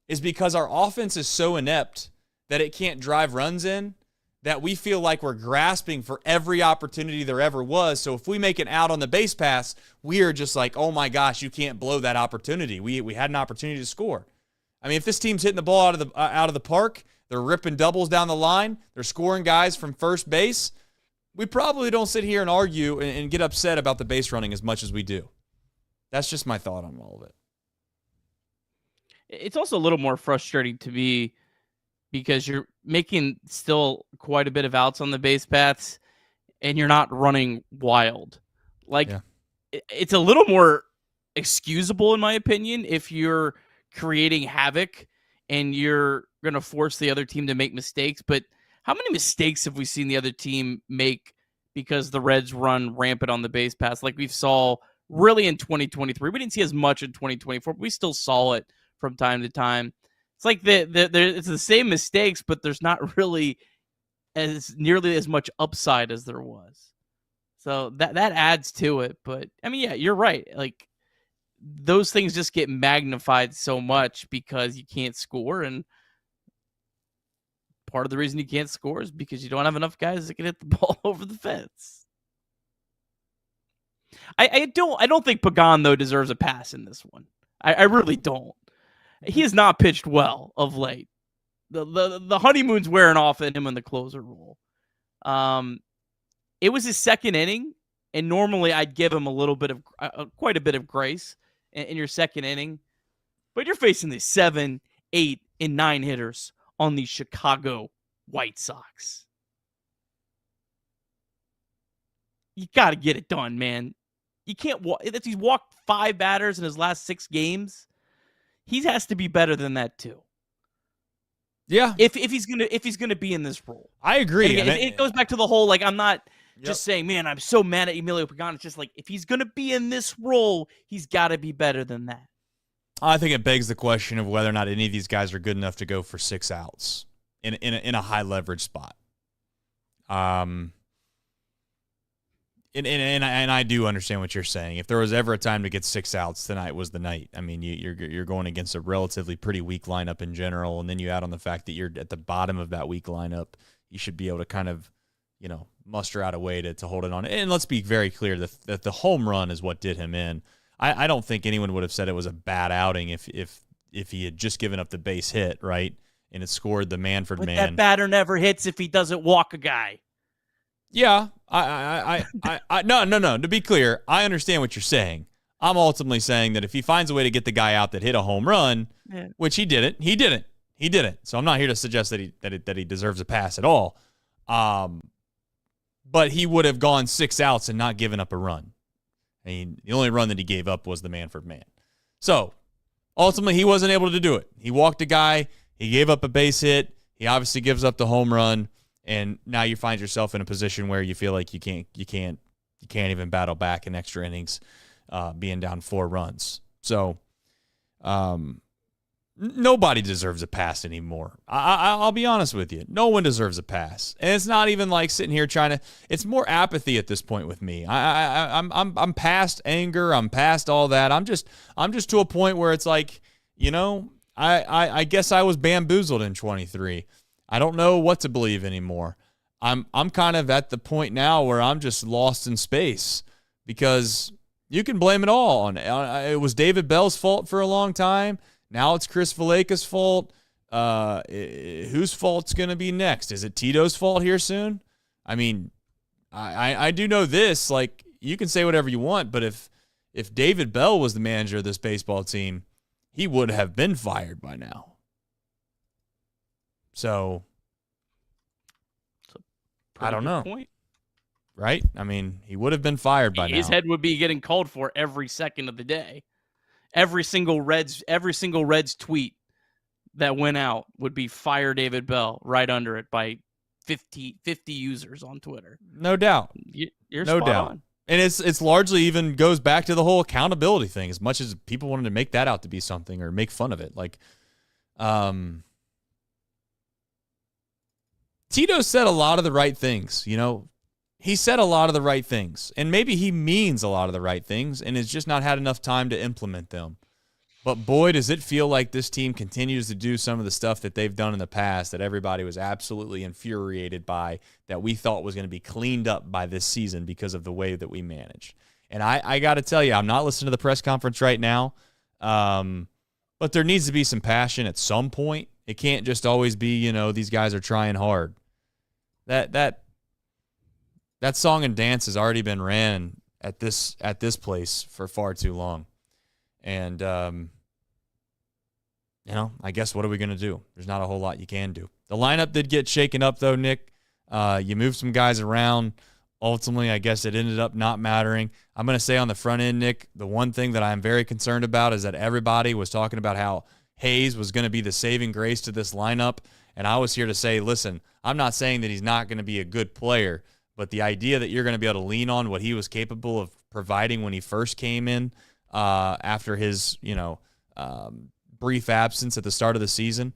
Is because our offense is so inept that it can't drive runs in, that we feel like we're grasping for every opportunity there ever was. So if we make an out on the base pass, we are just like, oh my gosh, you can't blow that opportunity. We had an opportunity to score. I mean, if this team's hitting the ball out of the park, they're ripping doubles down the line, they're scoring guys from first base, we probably don't sit here and argue and get upset about the base running as much as we do. That's just my thought on all of it. It's also a little more frustrating to me because you're making still quite a bit of outs on the base paths and you're not running wild. It's a little more excusable, in my opinion, if you're creating havoc and you're going to force the other team to make mistakes. But how many mistakes have we seen the other team make because the Reds run rampant on the base pass? Like we saw really in 2023. We didn't see as much in 2024, but we still saw it from time to time. It's like it's the same mistakes, but there's not really as nearly as much upside as there was. So that adds to it. But I mean, yeah, you're right. Like, those things just get magnified so much because you can't score. And part of the reason you can't score is because you don't have enough guys that can hit the ball over the fence. I don't think Pagan, though, deserves a pass in this one. I really don't. He has not pitched well of late. The honeymoon's wearing off in him in the closer role. It was his second inning, and normally I'd give him a little bit of quite a bit of grace in your second inning, but you're facing the 7, 8, and 9 hitters on the Chicago White Sox. You got to get it done, man. You can't walk. He's walked 5 batters in his last 6 games. He has to be better than that too. Yeah. If he's gonna be in this role, I agree. Again, it goes back to the whole, like, I'm not just saying, man, I'm so mad at Emilio Pagan. It's just like, if he's gonna be in this role, he's got to be better than that. I think it begs the question of whether or not any of these guys are good enough to go for 6 outs in a high leverage spot. And I do understand what you're saying. If there was ever a time to get 6 outs, tonight was the night. I mean, you're going against a relatively pretty weak lineup in general, and then you add on the fact that you're at the bottom of that weak lineup. You should be able to kind of, muster out a way to hold it on. And let's be very clear that the home run is what did him in. I don't think anyone would have said it was a bad outing if he had just given up the base hit, right, and it scored the Manfred but man. That batter never hits if he doesn't walk a guy. Yeah, no. To be clear, I understand what you're saying. I'm ultimately saying that if he finds a way to get the guy out that hit a home run, which he didn't. So I'm not here to suggest that he deserves a pass at all. But he would have gone 6 outs and not given up a run. I mean, the only run that he gave up was the Manfred man. So ultimately, he wasn't able to do it. He walked a guy. He gave up a base hit. He obviously gives up the home run. And now you find yourself in a position where you feel like you can't even battle back in extra innings, being down 4 runs. So, nobody deserves a pass anymore. I'll be honest with you. No one deserves a pass, and it's not even like sitting here trying to. It's more apathy at this point with me. I'm past anger. I'm past all that. I'm just to a point where it's like, I guess I was bamboozled in 23. I don't know what to believe anymore. I'm kind of at the point now where I'm just lost in space, because you can blame it all on it was David Bell's fault for a long time. Now it's Chris Valleca's fault. Whose fault's going to be next? Is it Tito's fault here soon? I mean, I do know this. Like, you can say whatever you want, but if David Bell was the manager of this baseball team, he would have been fired by now. So, I don't know. Point. Right? I mean, he would have been fired by now. His head would be getting called for every second of the day. Every single Reds tweet that went out would be fire David Bell right under it by 50 users on Twitter. No doubt. You're no spot doubt. on. And it's largely even goes back to the whole accountability thing, as much as people wanted to make that out to be something or make fun of it. Like, Tito said a lot of the right things, He said a lot of the right things, and maybe he means a lot of the right things and has just not had enough time to implement them. But boy, does it feel like this team continues to do some of the stuff that they've done in the past that everybody was absolutely infuriated by, that we thought was going to be cleaned up by this season because of the way that we managed. And I got to tell you, I'm not listening to the press conference right now, but there needs to be some passion at some point. It can't just always be, these guys are trying hard. That song and dance has already been ran at this place for far too long. And, I guess what are we going to do? There's not a whole lot you can do. The lineup did get shaken up, though, Nick. You moved some guys around. Ultimately, I guess it ended up not mattering. I'm going to say on the front end, Nick, the one thing that I'm very concerned about is that everybody was talking about how Hayes was going to be the saving grace to this lineup. And I was here to say, listen, I'm not saying that he's not going to be a good player, but the idea that you're going to be able to lean on what he was capable of providing when he first came in after his, brief absence at the start of the season,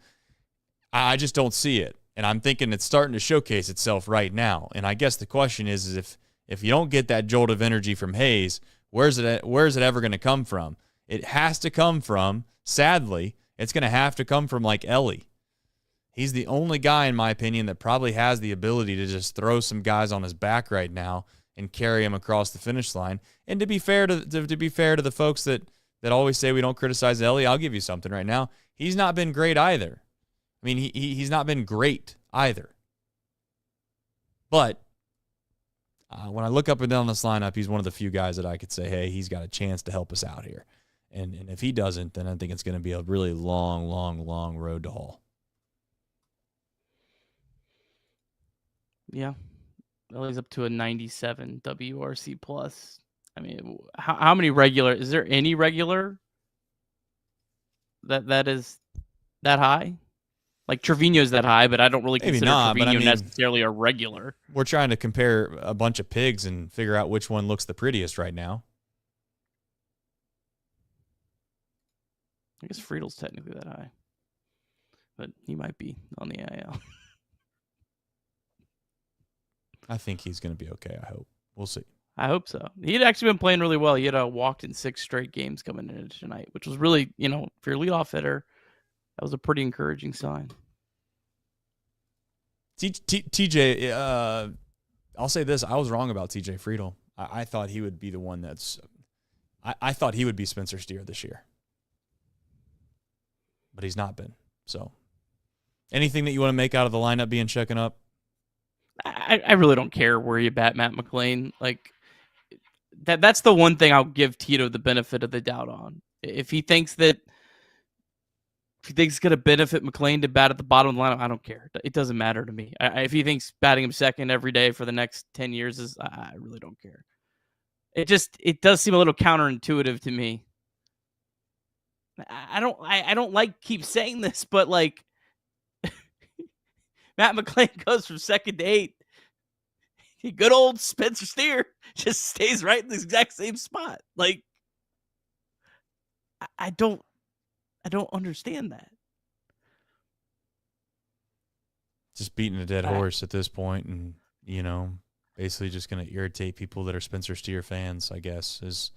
I just don't see it. And I'm thinking it's starting to showcase itself right now. And I guess the question is if you don't get that jolt of energy from Hayes, where's it ever going to come from? It has to come from, sadly, it's going to have to come from like Elly. He's the only guy, in my opinion, that probably has the ability to just throw some guys on his back right now and carry him across the finish line. And to be fair to the folks that always say we don't criticize Elly, I'll give you something right now. He's not been great either. I mean, he's not been great either. But when I look up and down this lineup, he's one of the few guys that I could say, hey, he's got a chance to help us out here. And if he doesn't, then I think it's going to be a really long, long, long road to haul. Yeah. Elly's up to a 97 WRC plus. I mean, how many regular? Is there any regular that is that high? Like Trevino's that high, but I don't really consider Trevino necessarily a regular. We're trying to compare a bunch of pigs and figure out which one looks the prettiest right now. I guess Friedel's technically that high, but he might be on the IL. I think he's going to be okay, I hope. We'll see. I hope so. He'd actually been playing really well. He had walked in 6 straight games coming into tonight, which was really, for your leadoff hitter, that was a pretty encouraging sign. TJ, I'll say this. I was wrong about TJ Friedel. I thought he would be the one I thought he would be Spencer Steer this year. But he's not been. So, anything that you want to make out of the lineup being checking up? I really don't care where you bat Matt McLain. Like, that's the one thing I'll give Tito the benefit of the doubt on. If he thinks it's going to benefit McLain to bat at the bottom of the lineup, I don't care. It doesn't matter to me. If he thinks batting him second every day for the next 10 years I really don't care. It does seem a little counterintuitive to me. I don't like keep saying this, but like Matt McLain goes from second to 8. Good old Spencer Steer just stays right in the exact same spot. Like, I don't understand that. Just beating a dead horse at this point, and basically just going to irritate people that are Spencer Steer fans, I guess.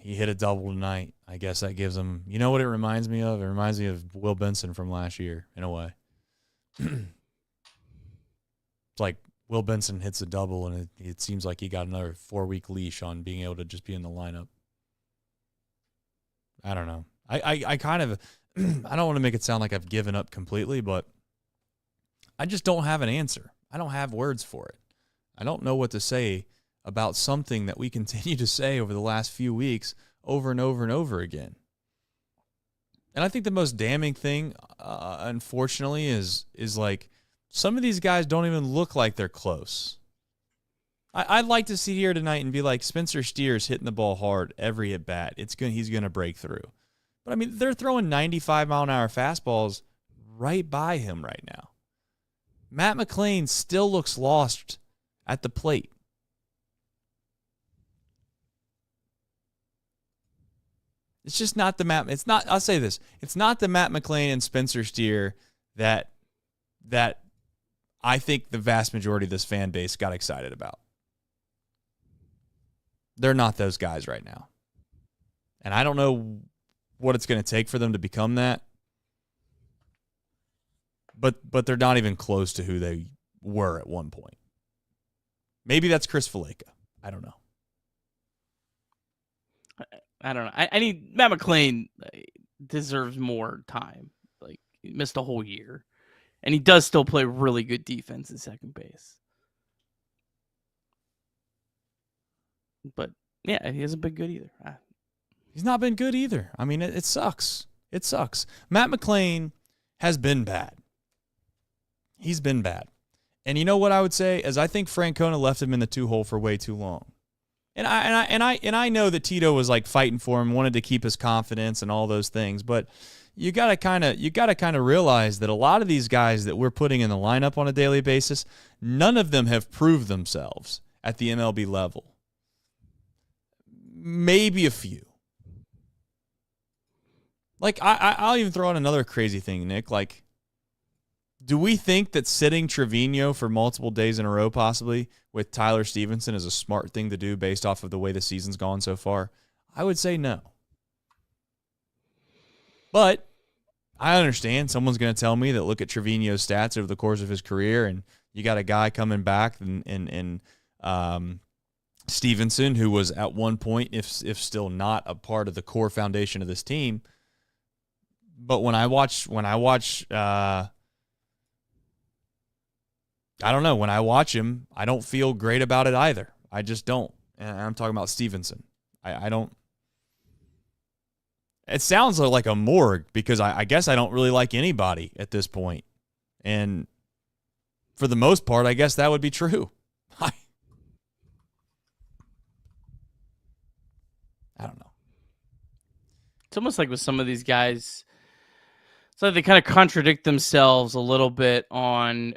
He hit a double tonight. I guess that gives him. You know what it reminds me of? It reminds me of Will Benson from last year, in a way. It's like Will Benson hits a double, and it seems like he got another 4-week leash on being able to just be in the lineup. I don't know. I kind of I don't want to make it sound like I've given up completely, but I just don't have an answer. I don't have words for it. I don't know what to say about something that we continue to say over the last few weeks over and over and over again. And I think the most damning thing, unfortunately, is like some of these guys don't even look like they're close. I'd like to see here tonight and be like, Spencer Steer's hitting the ball hard every at bat. He's going to break through. But I mean, they're throwing 95-mile-an-hour fastballs right by him right now. Matt McLain still looks lost at the plate. It's just not the Matt. It's not. I'll say this. It's not the Matt McLain and Spencer Steer that I think the vast majority of this fan base got excited about. They're not those guys right now, and I don't know what it's going to take for them to become that. But they're not even close to who they were at one point. Maybe that's Chris Valleca. I don't know. I don't know. I need Matt McLain deserves more time. Like, he missed a whole year, and he does still play really good defense at second base. But yeah, he hasn't been good either. He's not been good either. I mean, it sucks. It sucks. Matt McLain has been bad. He's been bad. And you know what I would say is I think Francona left him in the 2-hole for way too long. And I know that Tito was like fighting for him, wanted to keep his confidence and all those things, but you gotta kind of realize that a lot of these guys that we're putting in the lineup on a daily basis, none of them have proved themselves at the MLB level. Maybe a few. Like I'll even throw in another crazy thing, Nick. Like, do we think that sitting Trevino for multiple days in a row possibly with Tyler Stevenson is a smart thing to do based off of the way the season's gone so far? I would say no. But I understand someone's going to tell me that look at Trevino's stats over the course of his career, and you got a guy coming back and Stevenson, who was at one point, if still not a part of the core foundation of this team. But when I watch I don't know. When I watch him, I don't feel great about it either. I just don't. And I'm talking about Stevenson. I don't. It sounds like a morgue because I guess I don't really like anybody at this point. And for the most part, I guess that would be true. I don't know. It's almost like with some of these guys, it's like they kind of contradict themselves a little bit on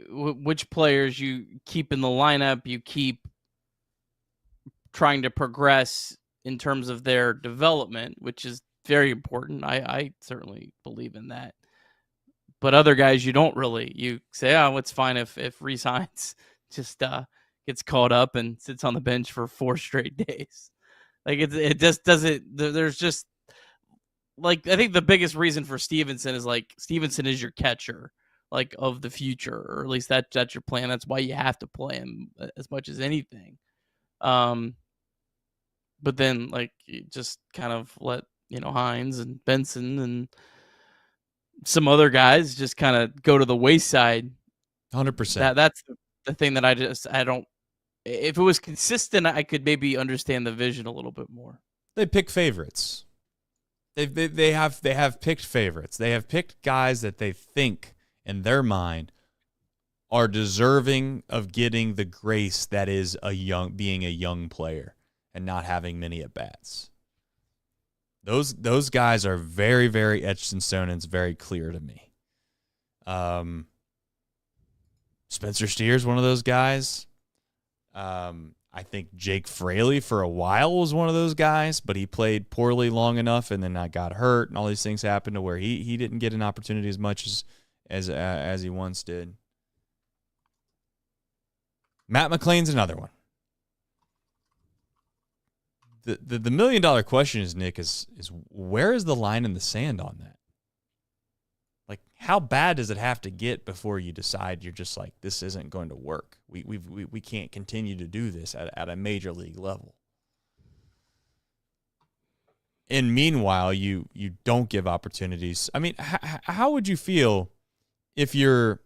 which players you keep in the lineup, you keep trying to progress in terms of their development, which is very important. I certainly believe in that. But other guys, you don't really. You say, oh, it's fine if resigns. Just gets caught up and sits on the bench for 4 straight days. Like it just doesn't. There's just like I think the biggest reason for Stevenson is like Stevenson is your catcher, like of the future, or at least that's your plan. That's why you have to play him as much as anything. But then like you just kind of let Hines and Benson and some other guys just kind of go to the wayside. 100%. That's the thing that I don't. If it was consistent, I could maybe understand the vision a little bit more. They pick favorites. They have picked favorites. They have picked guys that they think in their mind are deserving of getting the grace that is being a young player and not having many at bats. Those guys are very, very etched in stone, and it's very clear to me. Spencer Steer's one of those guys. I think Jake Fraley for a while was one of those guys, but he played poorly long enough, and then I got hurt, and all these things happened to where he didn't get an opportunity as much as he once did. Matt McClain's another one. The $1 million question is, Nick, is where is the line in the sand on that? Like, how bad does it have to get before you decide you're just like, this isn't going to work? We can't continue to do this at a major league level. And meanwhile, you don't give opportunities. I mean, how would you feel if you're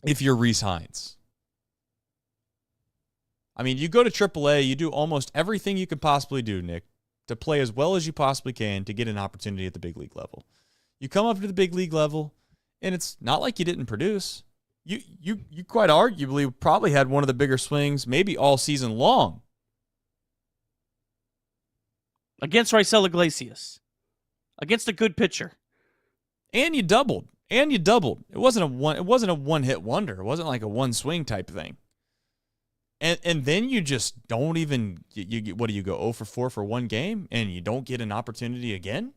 Rhys Hines? I mean, you go to AAA, you do almost everything you could possibly do, Nick, to play as well as you possibly can to get an opportunity at the big league level. You come up to the big league level, and it's not like you didn't produce. You quite arguably probably had one of the bigger swings maybe all season long. Against Raisel Iglesias. Against a good pitcher. And you doubled. It wasn't a one-hit wonder. It wasn't like a one-swing type thing. And then you just don't even what do you go 0 for 4 for one game and you don't get an opportunity again?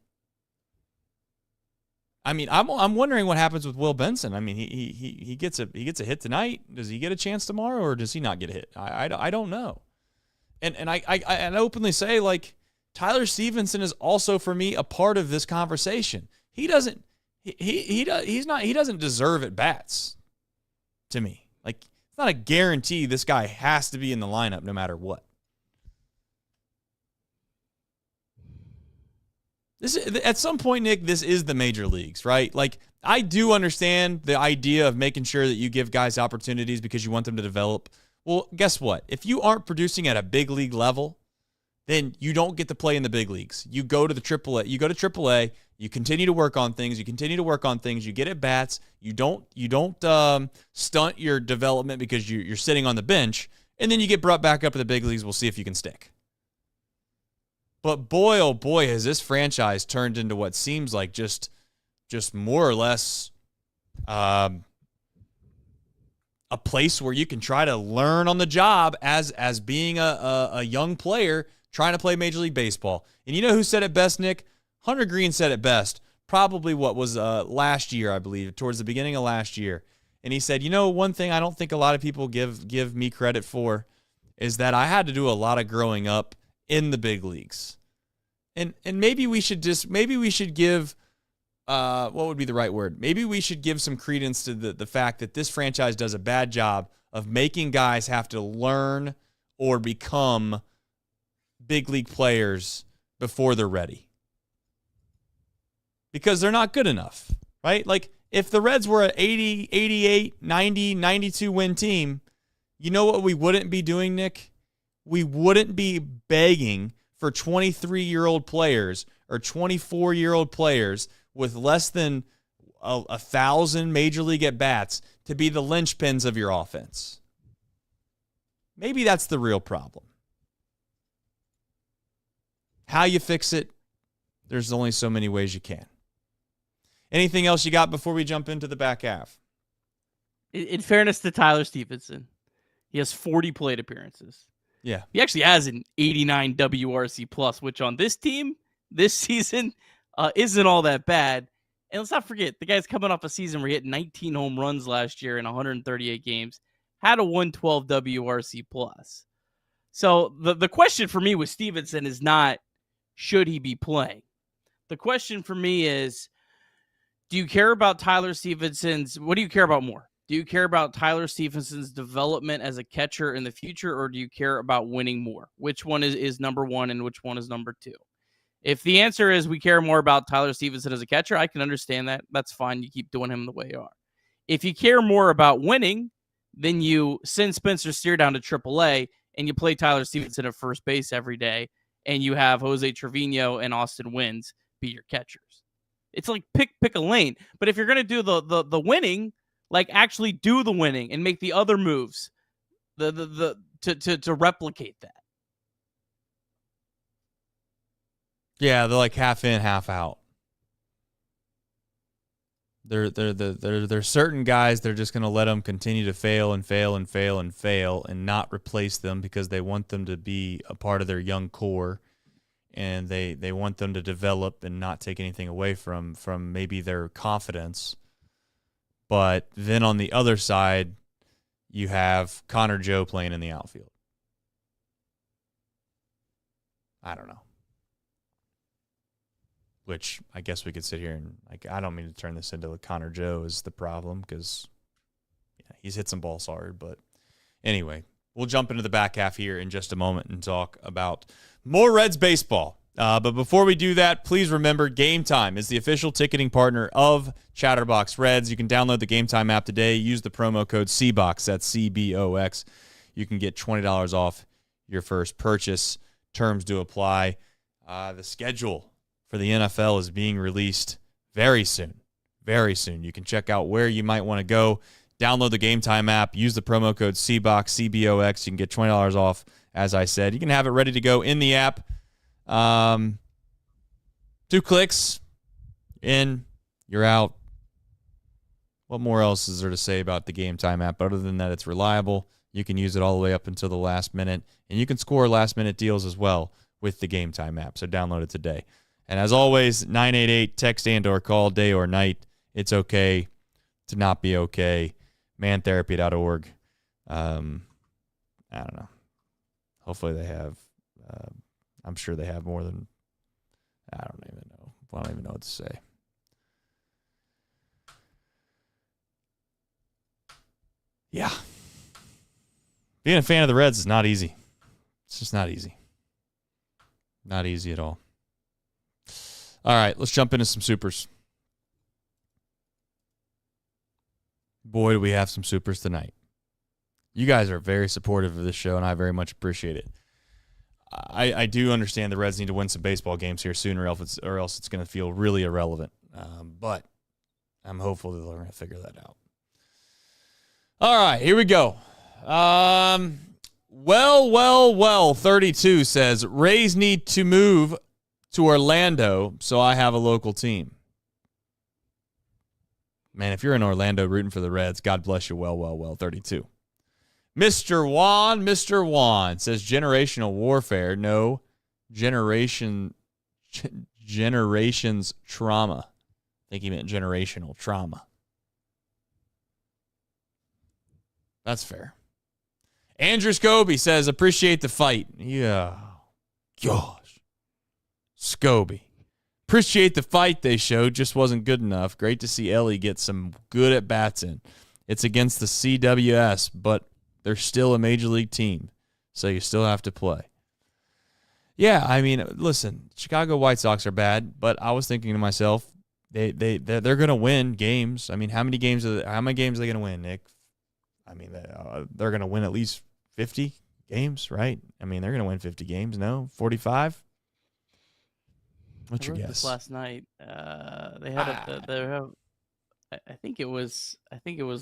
I mean, I'm wondering what happens with Will Benson. I mean, he gets a hit tonight. Does he get a chance tomorrow, or does he not get a hit? I don't know. And I openly say, like, Tyler Stevenson is also for me a part of this conversation. He doesn't deserve at bats to me. Like, it's not a guarantee this guy has to be in the lineup no matter what. At some point, Nick, this is the major leagues, right? Like, I do understand the idea of making sure that you give guys opportunities because you want them to develop. Well, guess what? If you aren't producing at a big league level, then you don't get to play in the big leagues. You go to the AAA. You go to AAA. You continue to work on things. You get at bats. You don't stunt your development because you're sitting on the bench, and then you get brought back up to the big leagues. We'll see if you can stick. But boy, oh boy, has this franchise turned into what seems like just more or less a place where you can try to learn on the job as being a young player trying to play Major League Baseball. And you know who said it best, Nick? Hunter Green said it best. Probably what was last year, I believe, towards the beginning of last year. And he said, one thing I don't think a lot of people give me credit for is that I had to do a lot of growing up in the big leagues. And maybe we should give what would be the right word? Maybe we should give some credence to the fact that this franchise does a bad job of making guys have to learn or become big league players before they're ready. Because they're not good enough, right? Like, if the Reds were an 80, 88, 90, 92 win team, you know what we wouldn't be doing, Nick? We wouldn't be begging for 23-year-old players or 24-year-old players with less than 1,000 major league at-bats to be the linchpins of your offense. Maybe that's the real problem. How you fix it, there's only so many ways you can. Anything else you got before we jump into the back half? In fairness to Tyler Stevenson, he has 40 plate appearances. Yeah. He actually has an 89 WRC plus, which on this team, this season, isn't all that bad. And let's not forget, the guy's coming off a season where he hit 19 home runs last year in 138 games, had a 112 WRC plus. So the question for me with Stevenson is not, should he be playing? The question for me is, do you care about Tyler Stevenson's, what do you care about more? Do you care about Tyler Stevenson's development as a catcher in the future, or do you care about winning more? Which one is number one and which one is number two? If the answer is we care more about Tyler Stevenson as a catcher, I can understand that. That's fine. You keep doing him the way you are. If you care more about winning, then you send Spencer Steer down to AAA and you play Tyler Stevenson at first base every day, and you have Jose Trevino and Austin Wynns be your catchers. It's like pick a lane. But if you're going to do the winning, like actually do the winning and make the other moves to replicate that. Yeah, they're like half in, half out. There's certain guys they're just going to let them continue to fail and not replace them because they want them to be a part of their young core, and they want them to develop and not take anything away from maybe their confidence. But then on the other side, you have Connor Joe playing in the outfield. I don't know. Which I guess we could sit here and, like, I don't mean to turn this into a Connor Joe is the problem because he's hit some balls hard. But anyway, we'll jump into the back half here in just a moment and talk about more Reds baseball. But before we do that, please remember Game Time is the official ticketing partner of Chatterbox Reds. You can download the Game Time app today. Use the promo code CBOX. That's CBOX. You can get $20 off your first purchase. Terms do apply. The schedule for the NFL is being released very soon. Very soon. You can check out where you might want to go. Download the Game Time app. Use the promo code CBOX, CBOX. You can get $20 off, as I said. You can have it ready to go in the app. 2 clicks in, you're out. What more else is there to say about the Game Time app? Other than that, it's reliable. You can use it all the way up until the last minute, and you can score last-minute deals as well with the Game Time app, so download it today. And as always, 988, text and or call, day or night. It's okay to not be okay. Mantherapy.org. I don't know. Hopefully they have, I'm sure they have more than, I don't even know. I don't even know what to say. Yeah. Being a fan of the Reds is not easy. It's just not easy. Not easy at all. All right, let's jump into some supers. Boy, do we have some supers tonight. You guys are very supportive of this show, and I very much appreciate it. I do understand the Reds need to win some baseball games here soon, or else it's going to feel really irrelevant. But I'm hopeful that they're going to figure that out. All right, here we go. Well, 32 says, Rays need to move to Orlando, so I have a local team. Man, if you're in Orlando rooting for the Reds, God bless you. Well, 32. Mr. Juan says generational warfare. No, generations trauma. I think he meant generational trauma. That's fair. Andrew Scobie says, appreciate the fight. Yeah. Gosh. Scobie. Appreciate the fight they showed. Just wasn't good enough. Great to see Elly get some good at-bats in. It's against the CWS, but they're still a major league team, so you still have to play. Yeah, I mean, listen, Chicago White Sox are bad, but I was thinking to myself, they're going to win games. I mean, how many games are they going to win, Nick? I mean, they're going to win at least 50 games, right? I mean, they're going to win 50 games. No, 45. What's your guess? This last night, they had I think it was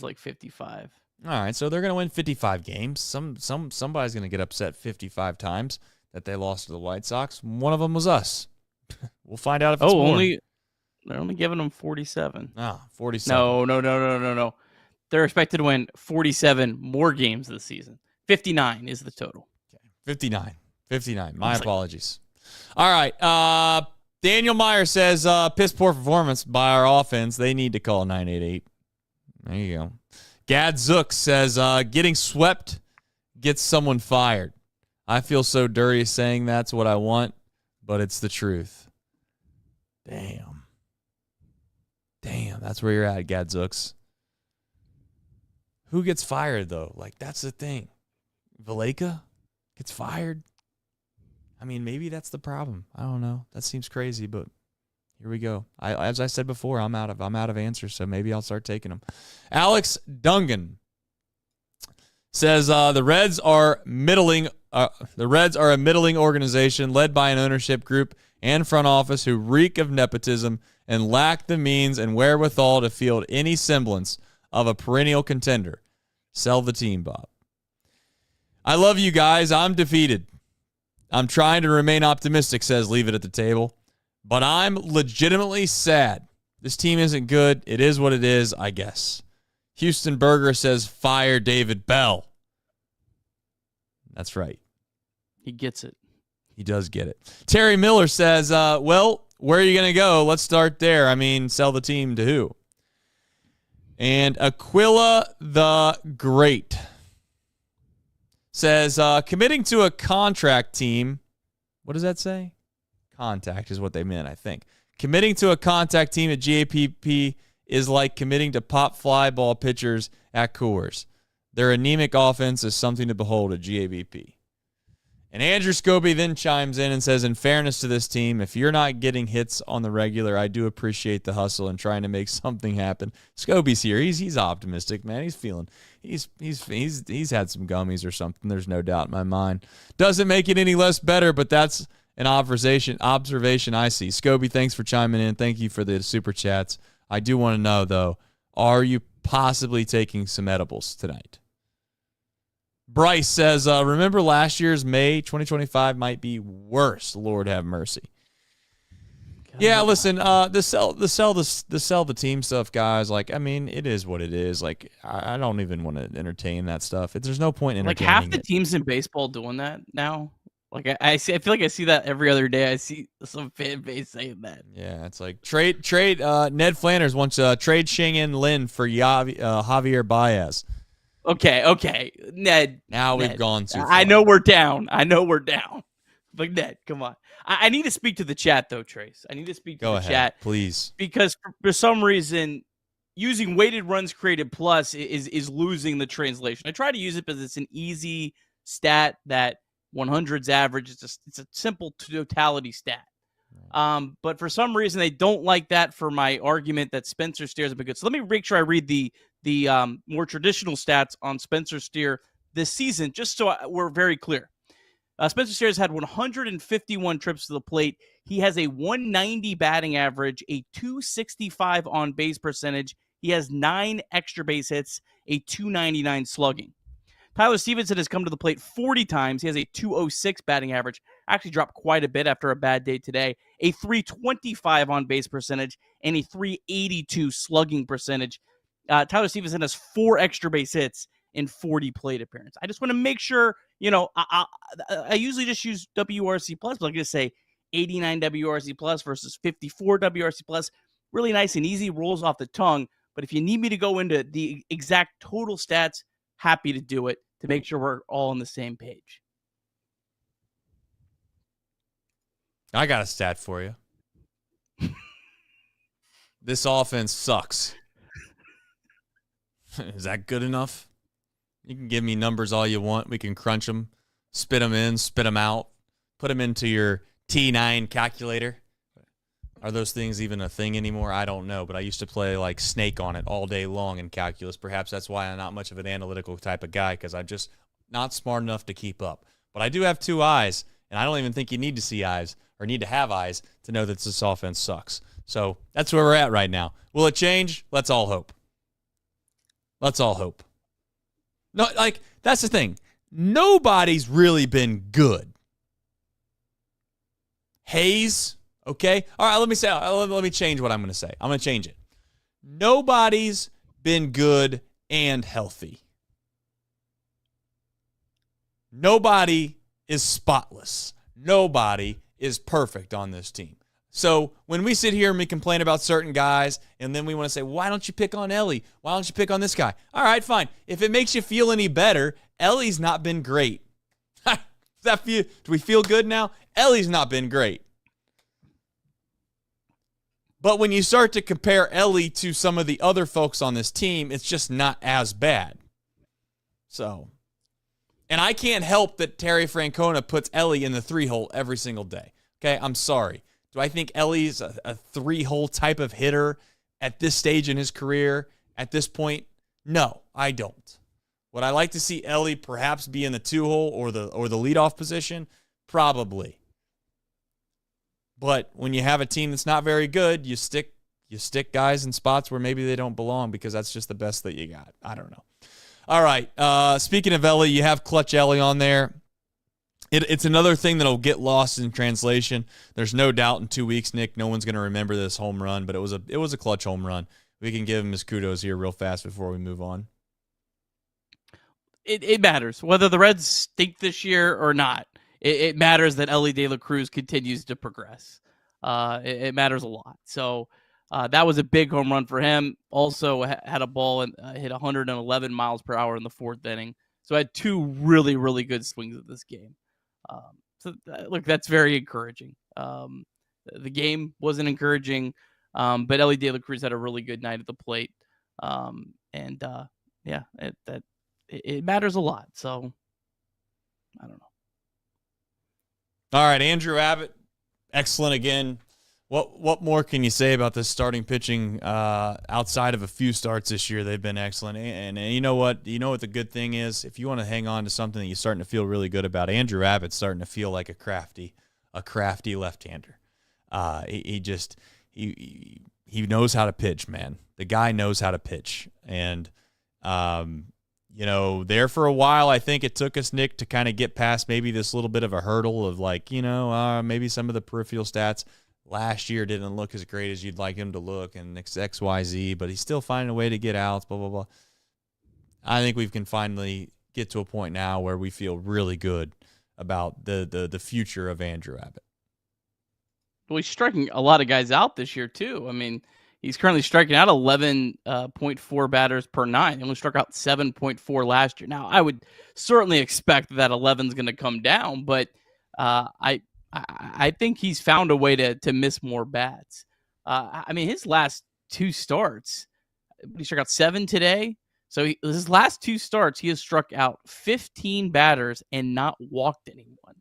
like 55. All right, so they're going to win 55 games. Somebody's going to get upset 55 times that they lost to the White Sox. One of them was us. We'll find out if it's more. They're only giving them 47. 47. No. They're expected to win 47 more games this season. 59 is the total. Okay. 59. My apologies. All right. Daniel Meyer says, piss poor performance by our offense. They need to call 988. There you go. Gadzook says, getting swept gets someone fired. I feel so dirty saying that's what I want, but it's the truth. Damn, that's where you're at, Gadzooks. Who gets fired, though? Like, that's the thing. Valleca gets fired? I mean, maybe that's the problem. I don't know. That seems crazy, but here we go. As I said before, I'm out of answers, so maybe I'll start taking them. Alex Dungan says the Reds are middling. The Reds are a middling organization led by an ownership group and front office who reek of nepotism and lack the means and wherewithal to field any semblance of a perennial contender. Sell the team, Bob. I love you guys. I'm defeated. I'm trying to remain optimistic, says Leave It at the Table. But I'm legitimately sad. This team isn't good. It is what it is, I guess. Houston Berger says, fire David Bell. That's right. He gets it. He does get it. Terry Miller says, well, where are you going to go? Let's start there. I mean, sell the team to who? And Aquila the Great says, committing to a contract team. What does that say? Contact is what they meant, I think. Committing to a contact team at GAPP is like committing to pop fly ball pitchers at Coors. Their anemic offense is something to behold at GABP. And Andrew Scobie then chimes in and says, in fairness to this team, if you're not getting hits on the regular, I do appreciate the hustle and trying to make something happen. Scobie's here. He's optimistic, man. He's feeling he's had some gummies or something. There's no doubt in my mind. Doesn't make it any less better, but that's an observation I see. Scobie, thanks for chiming in. Thank you for the super chats. I do want to know, though, are you possibly taking some edibles tonight? Bryce says, remember last year's May 2025 might be worse. Lord have mercy. God. Yeah, listen, the sell the team stuff, guys. Like, I mean, it is what it is. Like, I don't even want to entertain that stuff. There's no point in entertaining. Like half the teams in baseball doing that now. Like I feel like I see that every other day. I see some fan base saying that. Yeah, it's like trade. Ned Flanders wants trade Chang-In Lin for Javier Baez. Okay, Ned. Now we've gone too far. I know we're down. But Ned, come on. I need to speak to the chat though, Trace. I need to speak to the chat, please, because for some reason, using weighted runs created plus is losing the translation. I try to use it because it's an easy stat that 100's average. It's a simple totality stat. But for some reason, they don't like that for my argument that Spencer Steer has been good. So let me make sure I read the more traditional stats on Spencer Steer this season, just so we're very clear. Spencer Steer has had 151 trips to the plate. He has a 190 batting average, a 265 on base percentage. He has 9 extra base hits, a 299 slugging. Tyler Stevenson has come to the plate 40 times. He has a 206 batting average. Actually dropped quite a bit after a bad day today. A 325 on base percentage and a 382 slugging percentage. Tyler Stevenson has 4 extra base hits in 40 plate appearances. I just want to make sure, I usually just use WRC plus, but I'm going to say 89 WRC plus versus 54 WRC plus. Really nice and easy, rolls off the tongue. But if you need me to go into the exact total stats, happy to do it to make sure we're all on the same page. I got a stat for you. This offense sucks. Is that good enough? You can give me numbers all you want. We can crunch them, spit them in, spit them out, put them into your T9 calculator. Are those things even a thing anymore? I don't know, but I used to play like Snake on it all day long in calculus. Perhaps that's why I'm not much of an analytical type of guy, because I'm just not smart enough to keep up. But I do have 2 eyes, and I don't even think you need to see eyes or need to have eyes to know that this offense sucks. So that's where we're at right now. Will it change? Let's all hope. Let's all hope. No, like, that's the thing. Nobody's really been good. Hayes, okay? All right, let me change what I'm going to say. I'm going to change it. Nobody's been good and healthy. Nobody is spotless. Nobody is perfect on this team. So when we sit here and we complain about certain guys, and then we want to say, why don't you pick on Elly? Why don't you pick on this guy? All right, fine. If it makes you feel any better, Elly's not been great. Do we feel good now? Elly's not been great. But when you start to compare Elly to some of the other folks on this team, it's just not as bad. So, and I can't help that Terry Francona puts Elly in the 3-hole every single day. Okay, I'm sorry. Do I think Elly's a 3-hole type of hitter at this stage in his career, at this point? No, I don't. Would I like to see Elly perhaps be in the 2-hole or the leadoff position? Probably. But when you have a team that's not very good, you stick guys in spots where maybe they don't belong because that's just the best that you got. I don't know. All right. Speaking of Elly, you have Clutch Elly on there. It's another thing that'll get lost in translation. There's no doubt in 2 weeks, Nick, no one's going to remember this home run, but it was a clutch home run. We can give him his kudos here real fast before we move on. It matters whether the Reds stink this year or not. It matters that Elly De La Cruz continues to progress. It matters a lot. So that was a big home run for him. Also had a ball and hit 111 miles per hour in the 4th inning. So had 2 really, really good swings of this game. Look, that's very encouraging. The game wasn't encouraging, but Elly De La Cruz had a really good night at the plate. It matters a lot. So I don't know. All right, Andrew Abbott, excellent again. What more can you say about this starting pitching outside of a few starts this year? They've been excellent. And you know what? You know what the good thing is? If you want to hang on to something that you're starting to feel really good about, Andrew Abbott's starting to feel like a crafty left-hander. He knows how to pitch, man. The guy knows how to pitch. And, there for a while, I think it took us, Nick, to kind of get past maybe this little bit of a hurdle of maybe some of the peripheral stats last year didn't look as great as you'd like him to look, and XYZ, but he's still finding a way to get outs, blah, blah, blah. I think we can finally get to a point now where we feel really good about the future of Andrew Abbott. Well, he's striking a lot of guys out this year, too. I mean, he's currently striking out 11.4 batters per 9. He only struck out 7.4 last year. Now, I would certainly expect that 11 is going to come down, but I think he's found a way to miss more bats. His last 2 starts, he struck out 7 today. So his last 2 starts, he has struck out 15 batters and not walked anyone.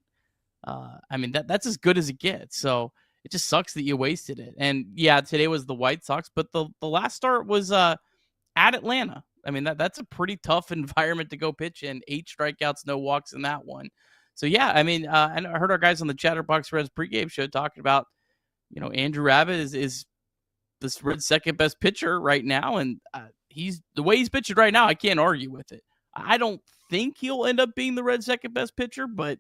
That's as good as it gets. So it just sucks that you wasted it. And yeah, today was the White Sox, but the last start was at Atlanta. That's a pretty tough environment to go pitch in. 8 strikeouts, no walks in that one. So, yeah, and I heard our guys on the Chatterbox Reds pregame show talking about, Andrew Abbott is this Reds' second best pitcher right now. And the way he's pitching right now, I can't argue with it. I don't think he'll end up being the Reds' second best pitcher, but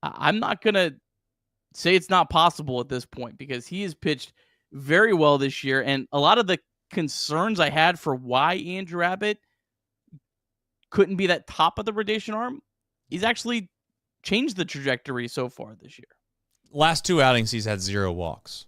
I'm not going to say it's not possible at this point because he has pitched very well this year. And a lot of the concerns I had for why Andrew Abbott couldn't be that top of the rotation arm, he's actually changed the trajectory so far this year. Last 2 outings, he's had 0 walks.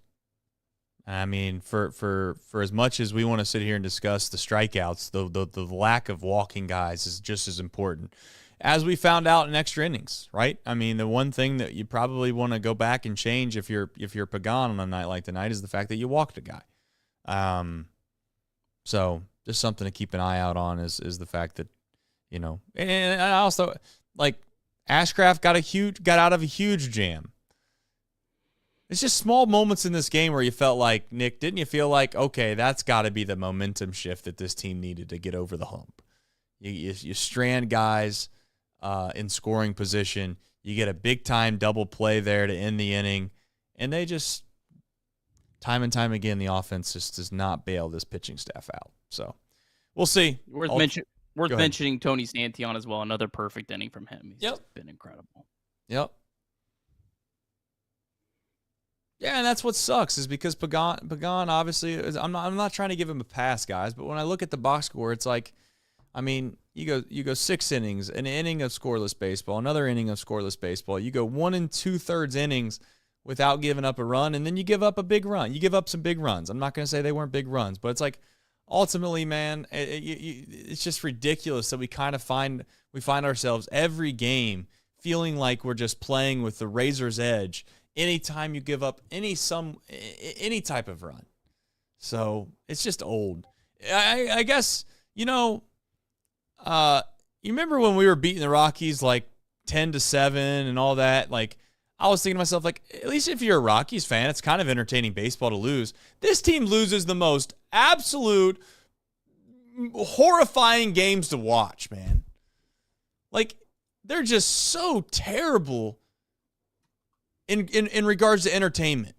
For as much as we want to sit here and discuss the strikeouts, the lack of walking guys is just as important. As we found out in extra innings, right? The one thing that you probably want to go back and change if you're Pagan on a night like tonight is the fact that you walked a guy. So just something to keep an eye out on is the fact that, and I also Ashcraft got out of a huge jam. It's just small moments in this game where you felt like, Nick, didn't you feel like, okay, that's got to be the momentum shift that this team needed to get over the hump? You strand guys in scoring position. You get a big-time double play there to end the inning, and they just, time and time again, the offense just does not bail this pitching staff out. So we'll see. Worth mentioning Tony Santillan as well. Another perfect inning from him. He's been incredible. Yep. Yeah, and that's what sucks is because Pagan obviously is, I'm not trying to give him a pass, guys, but when I look at the box score, it's like, you go 6 innings, an inning of scoreless baseball, another inning of scoreless baseball. You go 1 2/3 innings without giving up a run, and then you give up a big run. You give up some big runs. I'm not going to say they weren't big runs, but it's like ultimately, man, it's just ridiculous that we find ourselves every game feeling like we're just playing with the razor's edge anytime you give up any type of run. So it's just old. I guess, you remember when we were beating the Rockies like 10-7 and all that? Like, I was thinking to myself, like, at least if you're a Rockies fan, it's kind of entertaining baseball to lose. This team loses the most absolute horrifying games to watch, man. Like, they're just so terrible in regards to entertainment.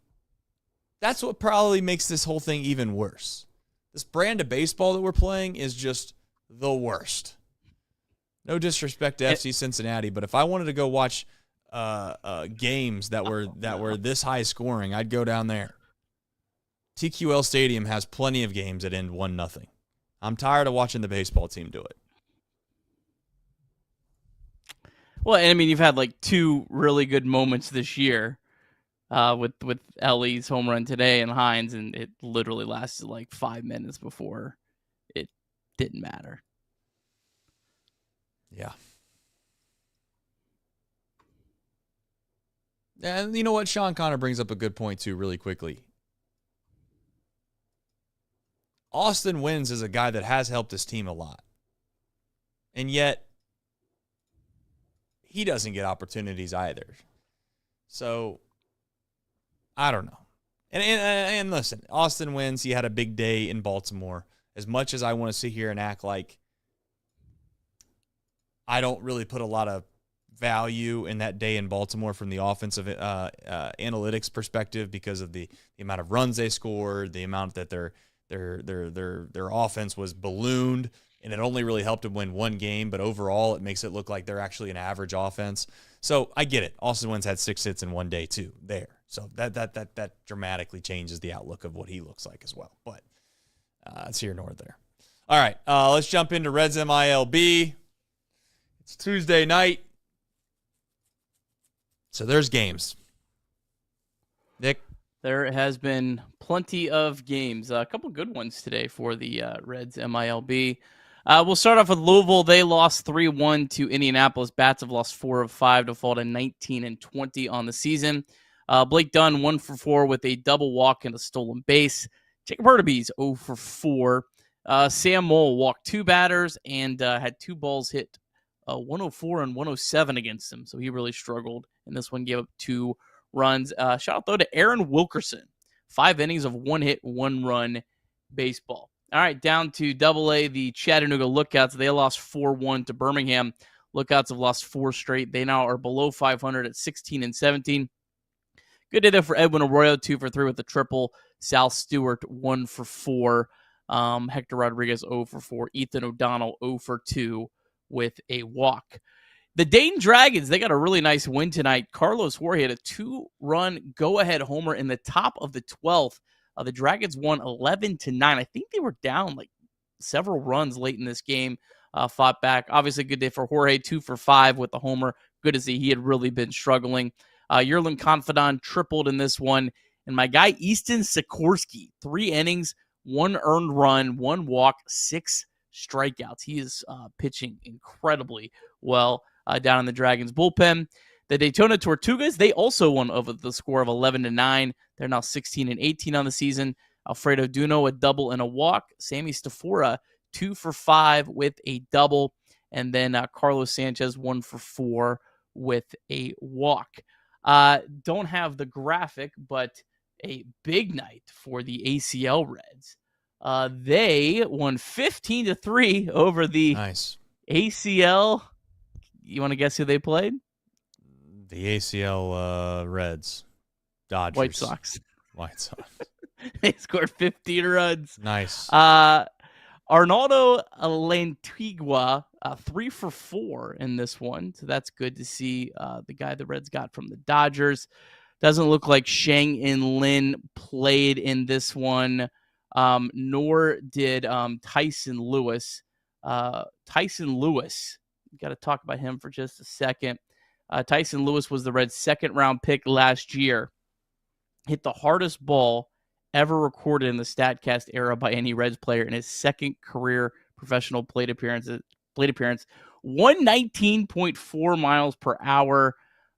That's what probably makes this whole thing even worse. This brand of baseball that we're playing is just the worst. No disrespect to FC Cincinnati, but if I wanted to go watch games that were this high scoring, I'd go down there. TQL Stadium has plenty of games that end 1-0. I'm tired of watching the baseball team do it. Well, and I mean, you've had like two really good moments this year with Elly's home run today and Hines, and it literally lasted like 5 minutes before it didn't matter. Yeah. And you know what? Sean Connor brings up a good point, too, really quickly. Austin Wynns is a guy that has helped his team a lot. And yet, he doesn't get opportunities either. So, I don't know. And listen, Austin Wynns, he had a big day in Baltimore. As much as I want to sit here and act like I don't really put a lot of value in that day in Baltimore from the offensive analytics perspective because of the amount of runs they scored, the amount that their offense was ballooned, and it only really helped them win one game, but overall it makes it look like they're actually an average offense. So I get it. Austin Wynns had 6 hits in one day too there. So that dramatically changes the outlook of what he looks like as well. But it's here nor there. All right, let's jump into Reds MILB. It's Tuesday night. So there's games. Nick? There has been plenty of games. A couple good ones today for the Reds MILB. We'll start off with Louisville. They lost 3-1 to Indianapolis. Bats have lost 4 of 5 to fall to 19-20 on the season. Blake Dunn 1 for 4 with a double walk and a stolen base. Jacob Hurtubise 0 for 4. Sam Moll walked 2 batters and had 2 balls hit 104 and 107 against him. So he really struggled in this one, gave up 2 runs. Shout out, though, to Aaron Wilkerson. 5 innings of 1 hit, 1 run baseball. All right, down to AA, the Chattanooga Lookouts. They lost 4-1 to Birmingham. Lookouts have lost 4 straight. They now are below 500 at 16-17. Good day there for Edwin Arroyo, 2 for 3 with a triple. Sal Stewart, 1 for 4. Hector Rodriguez, 0 for 4. Ethan O'Donnell, 0 for 2 with a walk. The Dayton Dragons, they got a really nice win tonight. Carlos Jorge had a 2-run go-ahead homer in the top of the 12th. The Dragons won 11-9. I think they were down like several runs late in this game, fought back. Obviously, good day for Jorge, 2 for 5 with the homer. Good to see he had really been struggling. Yerlin Confidant tripled in this one. And my guy, Easton Sikorsky, 3 innings, 1 earned run, 1 walk, 6 strikeouts. He is pitching incredibly well down in the Dragons bullpen. The Daytona Tortugas, they also won over the score of 11-9. They're now 16-18 on the season. Alfredo Duno, a double and a walk. Sammy Stafora, 2 for 5 with a double. And then Carlos Sanchez, 1 for 4 with a walk. Don't have the graphic, but a big night for the ACL Reds. They won 15-3 over the ACL. You want to guess who they played? The ACL Reds. Dodgers. White Sox. They scored 15 runs. Nice. Arnaldo Lantigua, 3 for 4 in this one. So that's good to see. The guy the Reds got from the Dodgers. Doesn't look like Shang-In Lin played in this one. Nor did Tyson Lewis. Tyson Lewis, got to talk about him for just a second. Tyson Lewis was the Reds' 2nd-round pick last year. hit the hardest ball ever recorded in the StatCast era by any Reds player in his second career professional plate appearance. 119.4 miles per hour.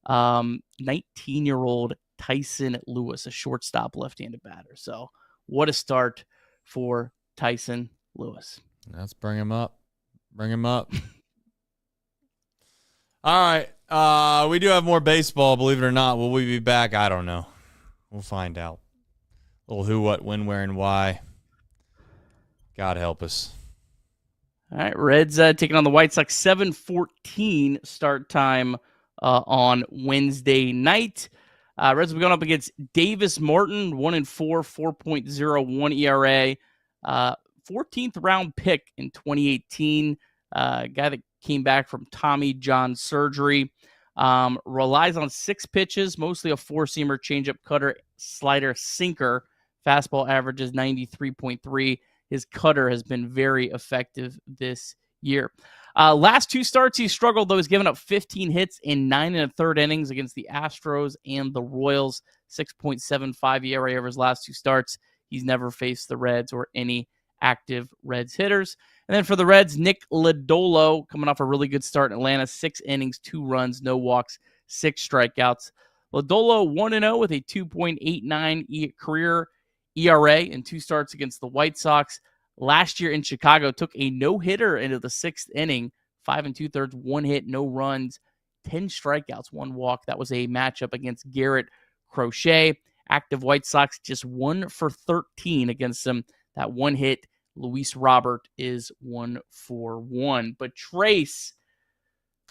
19-year-old Tyson Lewis, a shortstop left-handed batter. So what a start for Tyson Lewis. Let's bring him up. Bring him up. All right. We do have more baseball, believe it or not. Will we be back? I don't know. We'll find out. A little who, what, when, where, and why. God help us. All right. Reds taking on the White Sox. 7:14 start time on Wednesday night. Reds will be going up against Davis Martin, 1-4, 4.01 ERA. 14th round pick in 2018. Guy that came back from Tommy John surgery. Relies on 6 pitches, mostly a 4-seamer, changeup, cutter, slider, sinker. Fastball averages 93.3. His cutter has been very effective this year. Last 2 starts, he struggled, though. He's given up 15 hits in 9 1/3 innings against the Astros and the Royals. 6.75 ERA over his last 2 starts. He's never faced the Reds or any active Reds hitters. And then for the Reds, Nick Lodolo, coming off a really good start in Atlanta. 6 innings, 2 runs, no walks, 6 strikeouts. Lodolo 1-0 with a 2.89 career ERA in 2 starts against the White Sox. Last year in Chicago, took a no-hitter into the 6th inning, 5 2/3, 1 hit, no runs, 10 strikeouts, 1 walk. That was a matchup against Garrett Crochet. Active White Sox just 1 for 13 against them. That 1 hit, Luis Robert, is 1 for 1. But Trace,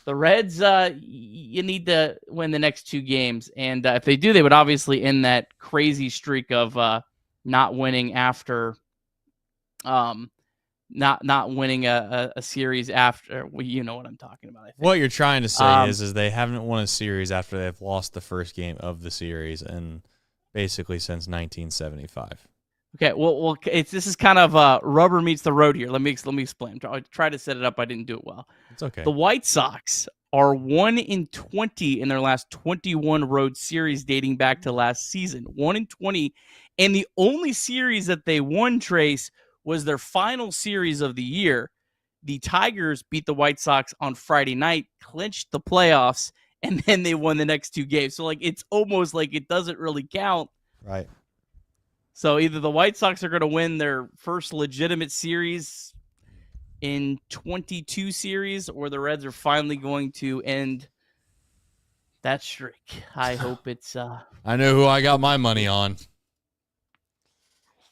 the Reds, you need to win the next 2 games. And if they do, they would obviously end that crazy streak of not winning after not winning a series after. Well, you know what I'm talking about, I think. What you're trying to say is they haven't won a series after they've lost the first game of the series, and basically since 1975. Okay, well, this is kind of rubber meets the road here. Let me explain. I tried to set it up. I didn't do it well. It's okay. The White Sox are 1-20 in their last 21 road series dating back to last season. 1-20, and the only series that they won, Trace, was their final series of the year. The Tigers beat the White Sox on Friday night, clinched the playoffs, and then they won the next 2 games. So, it's almost like it doesn't really count. Right. So either the White Sox are going to win their first legitimate series in 22 series, or the Reds are finally going to end that streak. I hope it's... I know who I got my money on.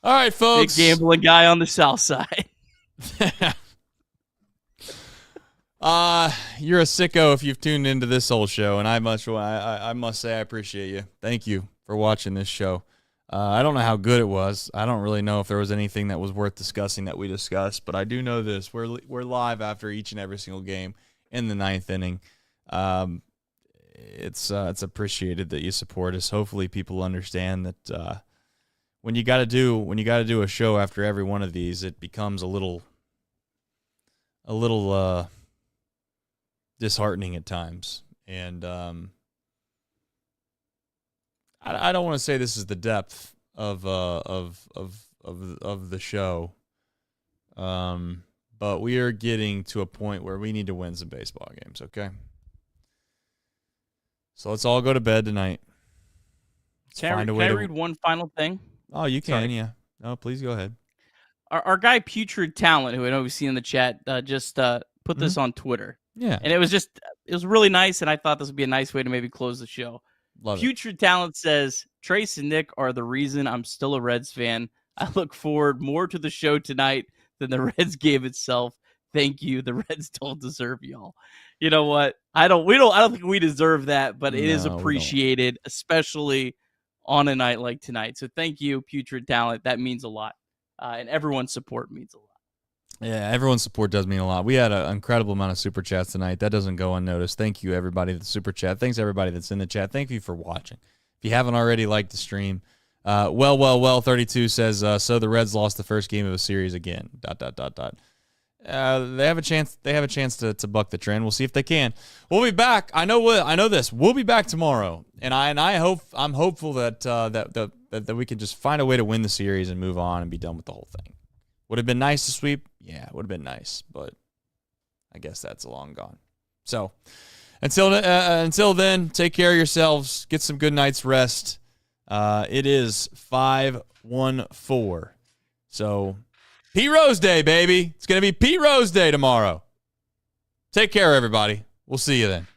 All right, folks. Big gambling guy on the south side. You're a sicko if you've tuned into this whole show, and I must say I appreciate you. Thank you for watching this show. I don't know how good it was. I don't really know if there was anything that was worth discussing that we discussed, but I do know this. We're live after each and every single game in the 9th inning. It's appreciated that you support us. Hopefully people understand that when you got to do a show after every one of these, it becomes a little disheartening at times. And I don't want to say this is the depth of the show, but we are getting to a point where we need to win some baseball games. Okay, so let's all go to bed tonight. Can I read one final thing? Oh, you can, Sorry. yeah. No, please go ahead. Our guy Putrid Talent, who I know we've seen in the chat, just put this on Twitter. Yeah, and it was really nice, and I thought this would be a nice way to maybe close the show. Love Putrid Talent says, Trace and Nick are the reason I'm still a Reds fan. I look forward more to the show tonight than the Reds game itself. Thank you. The Reds don't deserve y'all. You know what? I don't think we deserve that, but it is appreciated, especially on a night like tonight. So thank you, Putrid Talent. That means a lot. And everyone's support means a lot. Yeah, everyone's support does mean a lot. We had an incredible amount of super chats tonight. That doesn't go unnoticed. Thank you, everybody that's super chat. Thanks, everybody that's in the chat. Thank you for watching. If you haven't already liked the stream, 32 says, so the Reds lost the first game of a series again, ... They have a chance. They have a chance to buck the trend. We'll see if they can. We'll be back. I know this. We'll be back tomorrow, and I'm hopeful that we can just find a way to win the series and move on and be done with the whole thing. Would have been nice to sweep. Yeah, it would have been nice, but I guess that's long gone. So until then, take care of yourselves. Get some good night's rest. It is 5-1-4. So. Pete Rose Day, baby. It's going to be Pete Rose Day tomorrow. Take care, everybody. We'll see you then.